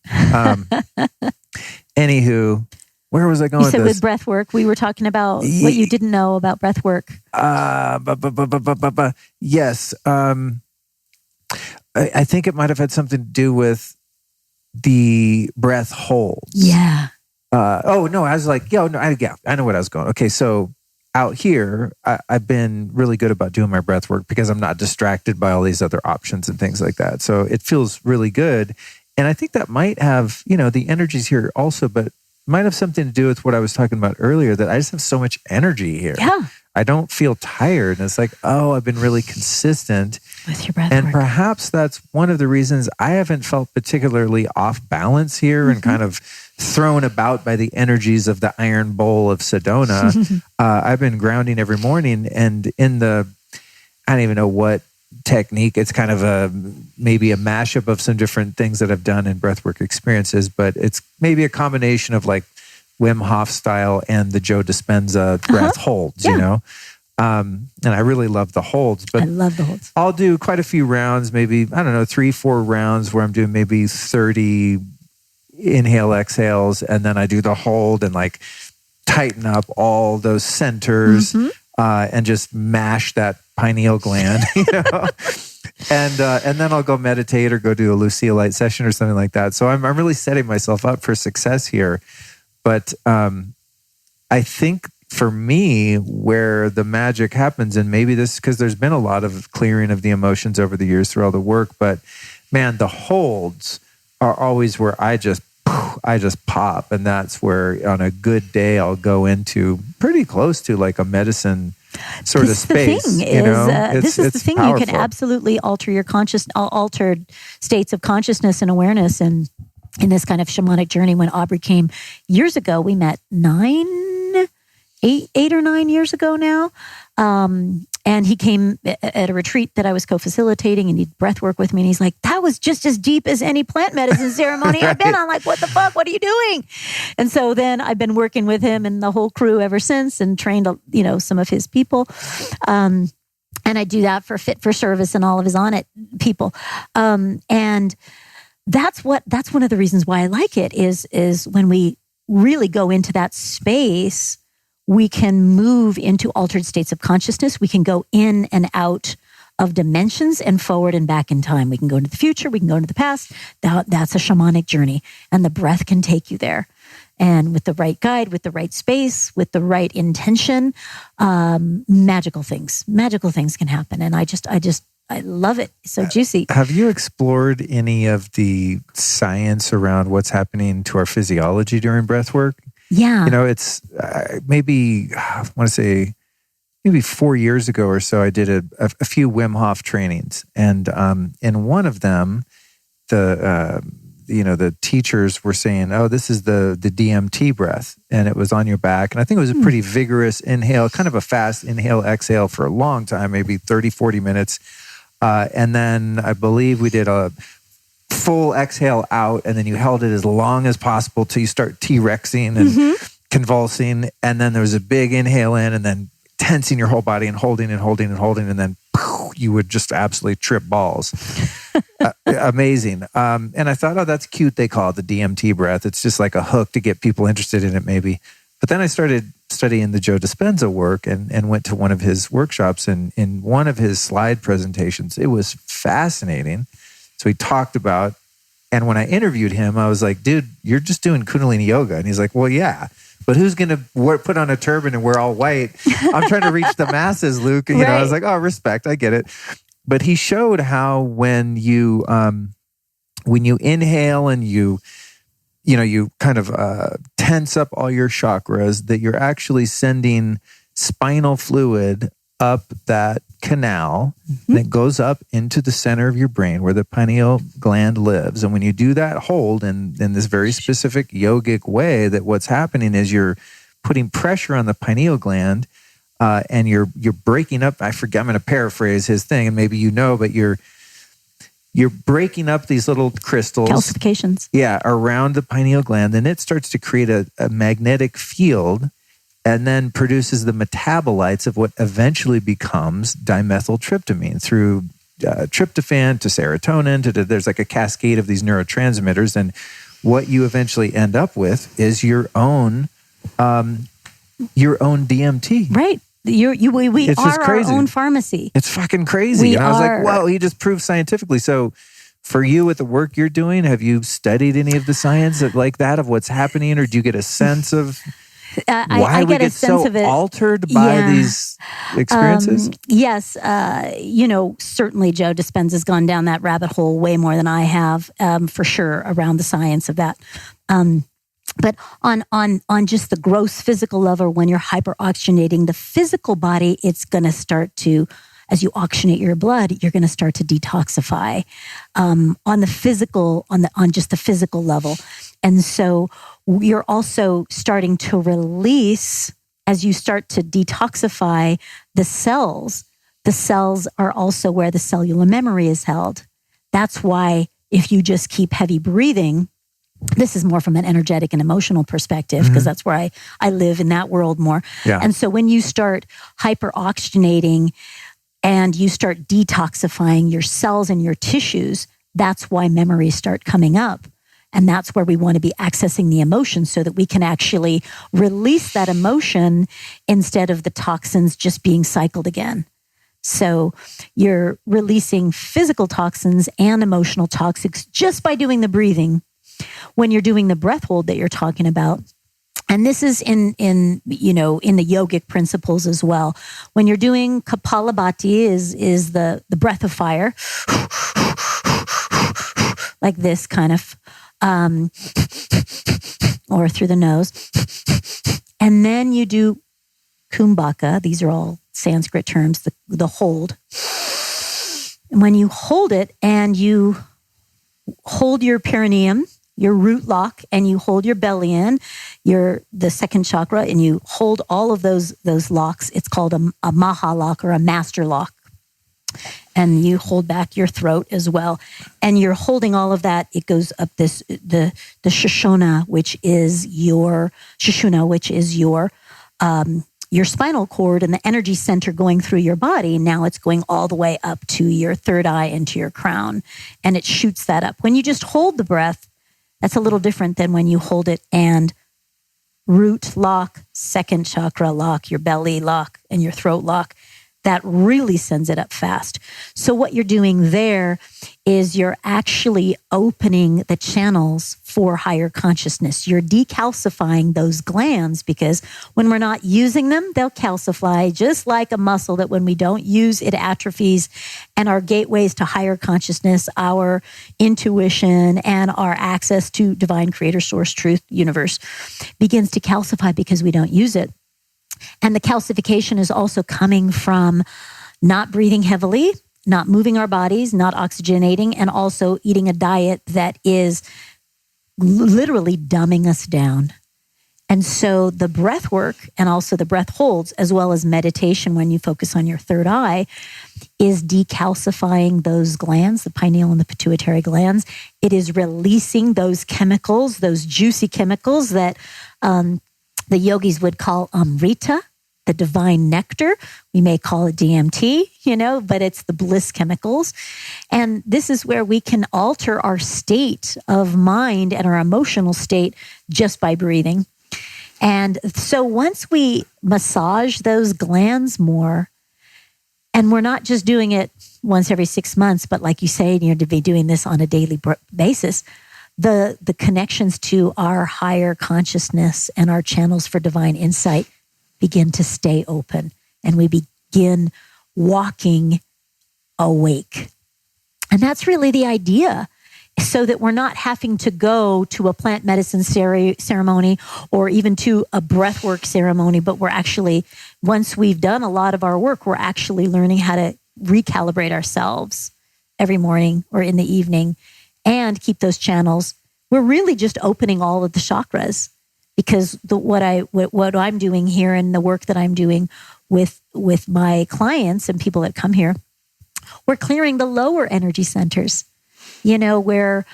Anywho, where was I going with this? You said with breath work, we were talking about what you didn't know about breath work. Yes. I think it might have had something to do with the breath holds. Yeah. I was like, I know what I was going. Okay, so out here, I've been really good about doing my breath work because I'm not distracted by all these other options and things like that. So it feels really good. And I think that might have, the energies here also, but might have something to do with what I was talking about earlier, that I just have so much energy here. Yeah. I don't feel tired. And it's like, I've been really consistent with your breath and work. Perhaps that's one of the reasons I haven't felt particularly off balance here and kind of thrown about by the energies of the iron bowl of Sedona. I've been grounding every morning, and I don't even know what technique. It's kind of maybe a mashup of some different things that I've done in breathwork experiences, but it's maybe a combination of like Wim Hof style and the Joe Dispenza breath holds, you know? And I really love the holds. But I love the holds. I'll do quite a few rounds, maybe, 3-4 rounds where I'm doing maybe 30 inhale, exhales, and then I do the hold and like tighten up all those centers and just mash that pineal gland, you know? And then I'll go meditate or go do a Lucia Light session or something like that. So I'm really setting myself up for success here. But I think for me, where the magic happens, and maybe this because there's been a lot of clearing of the emotions over the years through all the work, but man, the holds are always where I just pop, and that's where on a good day I'll go into pretty close to like a medicine sort of space. This is the thing. Powerful. You can absolutely alter your altered states of consciousness and awareness. And in this kind of shamanic journey, when Aubrey came years ago, we met 8 or 9 years ago now. And he came at a retreat that I was co-facilitating, and he did breath work with me. And he's like, that was just as deep as any plant medicine ceremony I've been on. Like, what the fuck? What are you doing? And so then I've been working with him and the whole crew ever since, and trained, some of his people. And I do that for Fit for Service and all of his On It people. And that's one of the reasons why I like it is when we really go into that space, we can move into altered states of consciousness. We can go in and out of dimensions and forward and back in time. We can go into the future. We can go into the past. That's a shamanic journey. And the breath can take you there. And with the right guide, with the right space, with the right intention, magical things can happen. And I love it. It's so juicy. Have you explored any of the science around what's happening to our physiology during breath work? Yeah. It's maybe 4 years ago or so, I did a few Wim Hof trainings. And in one of them, the teachers were saying, oh, this is the DMT breath. And it was on your back. And I think it was a pretty vigorous inhale, kind of a fast inhale, exhale for a long time, maybe 30, 40 minutes. And then I believe we did a full exhale out, and then you held it as long as possible till you start T-Rexing and convulsing. And then there was a big inhale in, and then tensing your whole body and holding and holding and holding. And then you would just absolutely trip balls. Amazing. And I thought, oh, that's cute. They call it the DMT breath. It's just like a hook to get people interested in it maybe. But then I started studying the Joe Dispenza work and went to one of his workshops. And in one of his slide presentations, it was fascinating. So he talked about, and when I interviewed him, I was like, dude, you're just doing Kundalini yoga. And he's like, well, yeah, but who's going to put on a turban and wear all white? I'm trying to reach the masses, Luke. And, I was like, oh, respect. I get it. But he showed how when you inhale and you kind of tense up all your chakras, that you're actually sending spinal fluid up that canal, and it goes up into the center of your brain where the pineal gland lives. And when you do that hold in this very specific yogic way, that what's happening is you're putting pressure on the pineal gland, and you're breaking up. I forget. I'm going to paraphrase his thing, and maybe but you're breaking up these little crystals, calcifications, around the pineal gland, and it starts to create a magnetic field, and then produces the metabolites of what eventually becomes dimethyltryptamine through tryptophan to serotonin. There's like a cascade of these neurotransmitters, and what you eventually end up with is your own DMT. Right. We are our own pharmacy. It's fucking crazy. I was like, whoa, he just proved scientifically. So for you with the work you're doing, have you studied any of the science like that of what's happening, or do you get a sense of why we get so altered by these experiences? Yes. Certainly Joe Dispenza's gone down that rabbit hole way more than I have, for sure, around the science of that. But on just the gross physical level, when you're hyperoxygenating the physical body, it's going to start to, as you oxygenate your blood, you're going to start to detoxify on just the physical level. And so you're also starting to release, as you start to detoxify the cells. The cells are also where the cellular memory is held. That's why if you just keep heavy breathing, This is more from an energetic and emotional perspective because that's where I live in that world more. Yeah. And so when you start hyperoxygenating and you start detoxifying your cells and your tissues, that's why memories start coming up. And that's where we want to be accessing the emotion so that we can actually release that emotion instead of the toxins just being cycled again. So you're releasing physical toxins and emotional toxics just by doing the breathing when you're doing the breath hold that you're talking about. And this is in the yogic principles as well. When you're doing Kapalabhati is the breath of fire, like this kind of, or through the nose. And then you do Kumbhaka. These are all Sanskrit terms, the hold. And when you hold it and you hold your perineum, your root lock, and you hold your belly in, the second chakra, and you hold all of those locks. It's called a maha lock or a master lock. And you hold back your throat as well. And you're holding all of that. It goes up the Shoshana, which is your spinal cord and the energy center going through your body. Now it's going all the way up to your third eye and to your crown. And it shoots that up. When you just hold the breath, that's a little different than when you hold it and root lock, second chakra lock, your belly lock, and your throat lock. That really sends it up fast. So what you're doing there is you're actually opening the channels for higher consciousness. You're decalcifying those glands because when we're not using them, they'll calcify just like a muscle that when we don't use it atrophies, and our gateways to higher consciousness, our intuition, and our access to divine creator, source, truth, universe begins to calcify because we don't use it. And the calcification is also coming from not breathing heavily, not moving our bodies, not oxygenating, and also eating a diet that is literally dumbing us down. And so the breath work and also the breath holds, as well as meditation when you focus on your third eye, is decalcifying those glands, the pineal and the pituitary glands. It is releasing those chemicals, those juicy chemicals that the yogis would call amrita, the divine nectar. We may call it DMT, but it's the bliss chemicals. And this is where we can alter our state of mind and our emotional state just by breathing. And so once we massage those glands more, and we're not just doing it once every 6 months, but like you say, you're to be doing this on a daily basis, the connections to our higher consciousness and our channels for divine insight begin to stay open, and we begin walking awake. And that's really the idea, so that we're not having to go to a plant medicine ceremony or even to a breathwork ceremony, but we're actually, once we've done a lot of our work, we're actually learning how to recalibrate ourselves every morning or in the evening and keep those channels. We're really just opening all of the chakras, because what I'm doing here and the work that I'm doing with my clients and people that come here, we're clearing the lower energy centers, where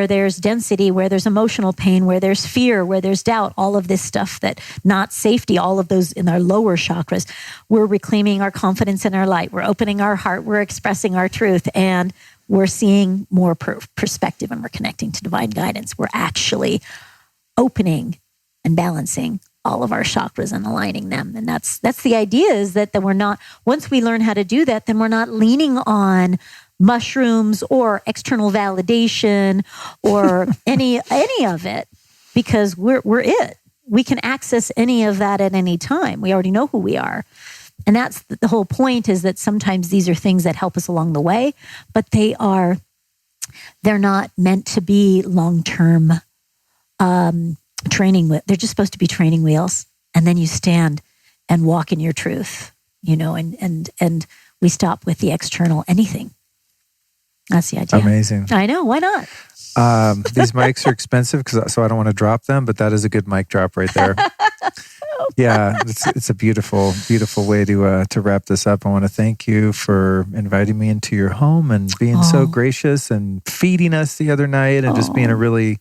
there's density, where there's emotional pain, where there's fear, where there's doubt, all of this stuff that not safety, all of those in our lower chakras. We're reclaiming our confidence in our light. We're opening our heart. We're expressing our truth, and we're seeing more perspective, and we're connecting to divine guidance. We're actually opening and balancing all of our chakras and aligning them. And that's the idea, is that we're not, once we learn how to do that, then we're not leaning on mushrooms or external validation or any of it, because we're it. We can access any of that at any time. We already know who we are. And that's the whole point, is that sometimes these are things that help us along the way, but they're not meant to be long-term training. They're just supposed to be training wheels. And then you stand and walk in your truth, and we stop with the external anything. That's the idea. Amazing. I know. Why not? These mics are expensive, so I don't want to drop them, but that is a good mic drop right there. Yeah, it's a beautiful, beautiful way to wrap this up. I want to thank you for inviting me into your home and being so gracious and feeding us the other night, and just being a really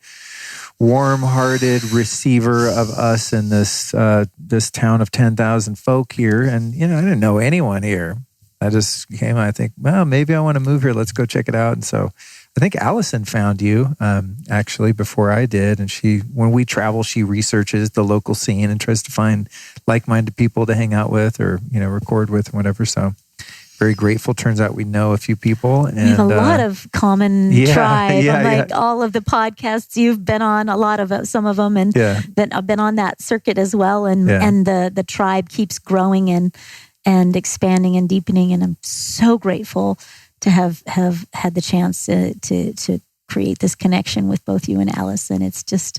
warm-hearted receiver of us in this this town of 10,000 folk here. And I didn't know anyone here. I just came. I think, well, maybe I want to move here. Let's go check it out. And so I think Allison found you actually before I did. And when we travel, she researches the local scene and tries to find like-minded people to hang out with or record with, whatever. So. Very grateful. Turns out we know a few people. And, we have a lot of common tribe. All of the podcasts you've been on, a lot of some of them, and then I've been on that circuit as well. And the tribe keeps growing and expanding and deepening. And I'm so grateful to have had the chance to create this connection with both you and Allison. It's just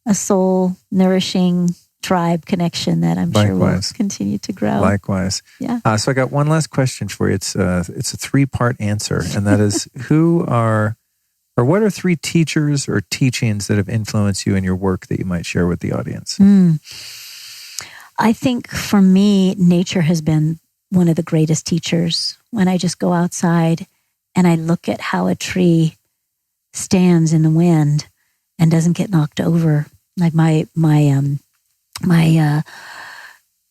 a soul nourishing tribe connection that I'm sure will continue to grow. Likewise. Yeah. So I got one last question for you. It's a 3-part answer, and that is what are 3 teachers or teachings that have influenced you in your work that you might share with the audience? I think for me, nature has been one of the greatest teachers. When I just go outside and I look at how a tree stands in the wind and doesn't get knocked over, like my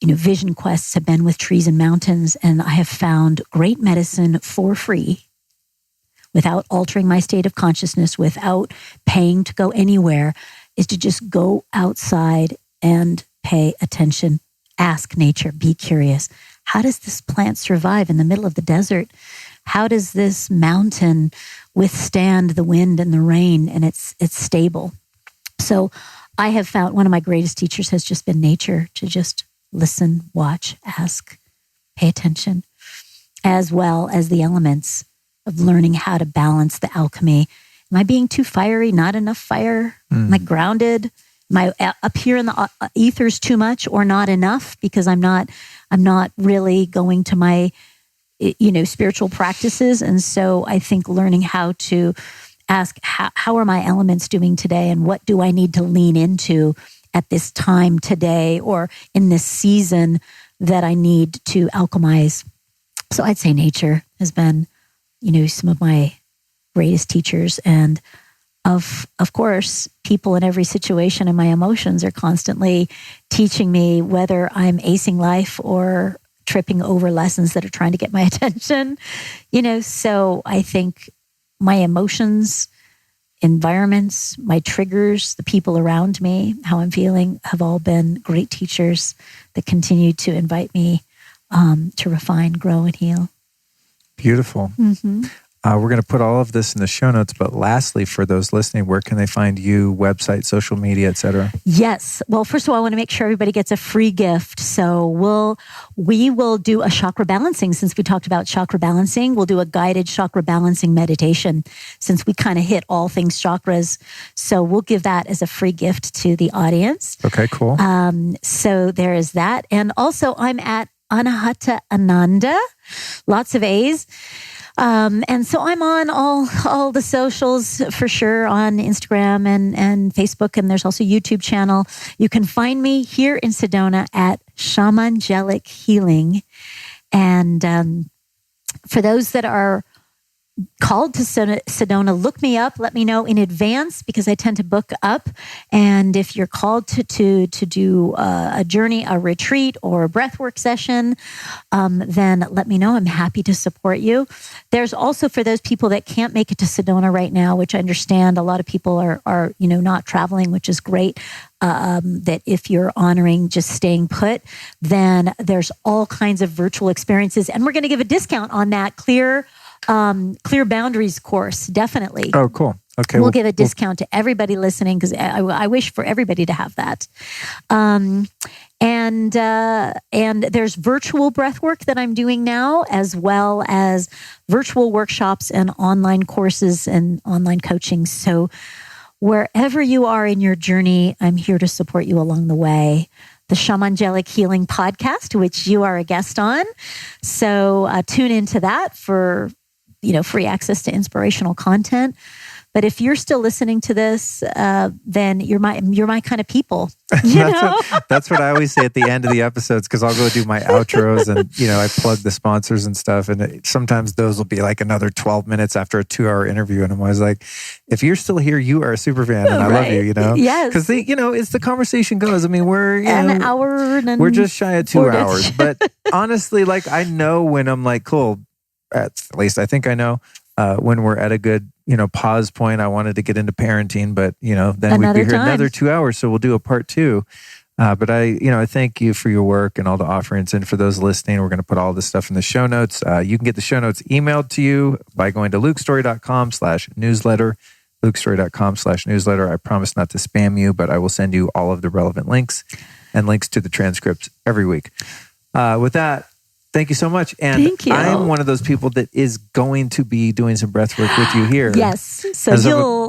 vision quests have been with trees and mountains, and I have found great medicine for free without altering my state of consciousness, without paying to go anywhere, is to just go outside and pay attention. Ask nature, be curious. How does this plant survive in the middle of the desert? How does this mountain withstand the wind and the rain, and it's stable? So I have found one of my greatest teachers has just been nature, to just listen, watch, ask, pay attention, as well as the elements of learning how to balance the alchemy. Am I being too fiery? Not enough fire? Am I grounded? Am I up here in the ethers too much or not enough? Because I'm not really going to my, spiritual practices. And so I think learning how to ask, how are my elements doing today, and what do I need to lean into at this time today or in this season that I need to alchemize? So I'd say nature has been, some of my greatest teachers. And of course, people in every situation, and my emotions are constantly teaching me whether I'm acing life or tripping over lessons that are trying to get my attention. So I think my emotions, environments, my triggers, the people around me, how I'm feeling, have all been great teachers that continue to invite me to refine, grow, and heal. Beautiful. Mm-hmm. We're going to put all of this in the show notes, but lastly, for those listening, where can they find you, website, social media, etc.? Yes. Well, first of all, I want to make sure everybody gets a free gift. So we will do a chakra balancing. Since we talked about chakra balancing, we'll do a guided chakra balancing meditation, since we kind of hit all things chakras. So we'll give that as a free gift to the audience. Okay, cool. So there is that. And also I'm at Anahata Ananda, lots of A's. And so I'm on all the socials for sure, on Instagram and Facebook, and there's also a YouTube channel. You can find me here in Sedona at Shamangelic Healing. And for those that are called to Sedona, look me up, let me know in advance, because I tend to book up. And if you're called to do a journey, a retreat, or a breathwork session, then let me know. I'm happy to support you. There's also, for those people that can't make it to Sedona right now, which I understand a lot of people are not traveling, which is great, that if you're honoring just staying put, then there's all kinds of virtual experiences. And we're going to give a discount on that Clear Boundaries course, definitely. Oh, cool. Okay. We'll give a discount to everybody listening, because I wish for everybody to have that. And there's virtual breathwork that I'm doing now, as well as virtual workshops and online courses and online coaching. So wherever you are in your journey, I'm here to support you along the way. The Shamangelic Healing podcast, which you are a guest on. So tune into that for free access to inspirational content. But if you're still listening to this, then you're my kind of people. That's what I always say at the end of the episodes, because I'll go do my outros and, I plug the sponsors and stuff. And sometimes those will be like another 12 minutes after a 2-hour interview. And I'm always like, if you're still here, you are a super fan and I love you, Yes. Because, as the conversation goes, I mean, we're, an hour and we're just shy of 2 hours. But honestly, like, I know when I'm like, cool, at least I think I know when we're at a good, pause point. I wanted to get into parenting, but, then we'd be here another 2 hours. So we'll do a part 2. But I thank you for your work and all the offerings. And for those listening, we're going to put all this stuff in the show notes. You can get the show notes emailed to you by going to lukestory.com/newsletter, lukestory.com/newsletter. I promise not to spam you, but I will send you all of the relevant links and links to the transcripts every week. With that, thank you so much. And thank you. I'm one of those people that is going to be doing some breath work with you here. Yes. So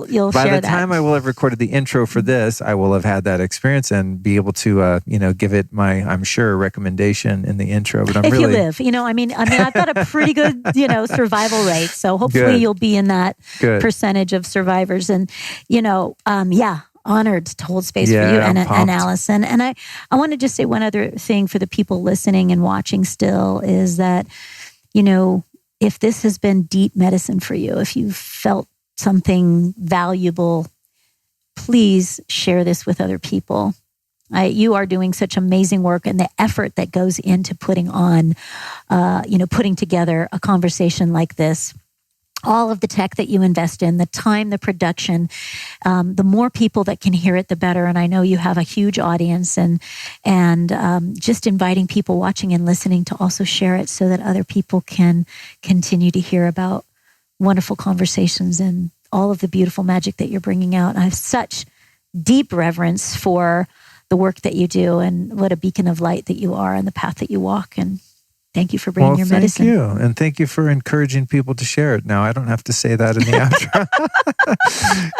you'll by share the that. time I will have recorded the intro for this, I will have had that experience and be able to, give it my, I'm sure, recommendation in the intro. But if you live, I've got a pretty good, survival rate. So hopefully you'll be in that percentage of survivors. And, honored to hold space for you and Allison. And I want to just say one other thing for the people listening and watching still is that, if this has been deep medicine for you, if you've felt something valuable, please share this with other people. You are doing such amazing work, and the effort that goes into putting together a conversation like this, all of the tech that you invest in, the time, the production, the more people that can hear it, the better. And I know you have a huge audience, and just inviting people watching and listening to also share it so that other people can continue to hear about wonderful conversations and all of the beautiful magic that you're bringing out. I have such deep reverence for the work that you do and what a beacon of light that you are and the path that you walk. And thank you for bringing your medicine. Thank you. And thank you for encouraging people to share it. Now, I don't have to say that in the outro.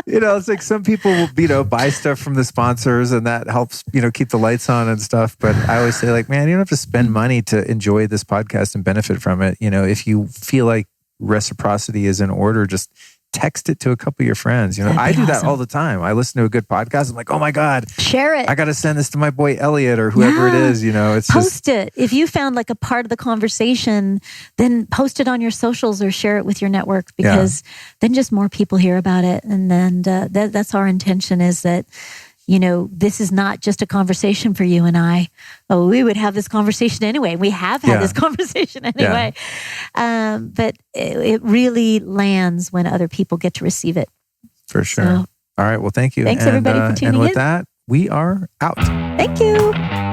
It's like some people will, buy stuff from the sponsors and that helps, keep the lights on and stuff. But I always say, like, man, you don't have to spend money to enjoy this podcast and benefit from it. If you feel like reciprocity is in order, just text it to a couple of your friends. I do that all the time. I listen to a good podcast. I'm like, oh my God, share it. I got to send this to my boy Elliot or whoever it is. It's post it. If you found like a part of the conversation, then post it on your socials or share it with your network, because then just more people hear about it. And then that's our intention, is that, this is not just a conversation for you and I. Oh, we would have this conversation anyway. We have had this conversation anyway. Yeah. But it really lands when other people get to receive it. For sure. So, all right. Well, thank you. Thanks everybody for tuning in. And with that, we are out. Thank you.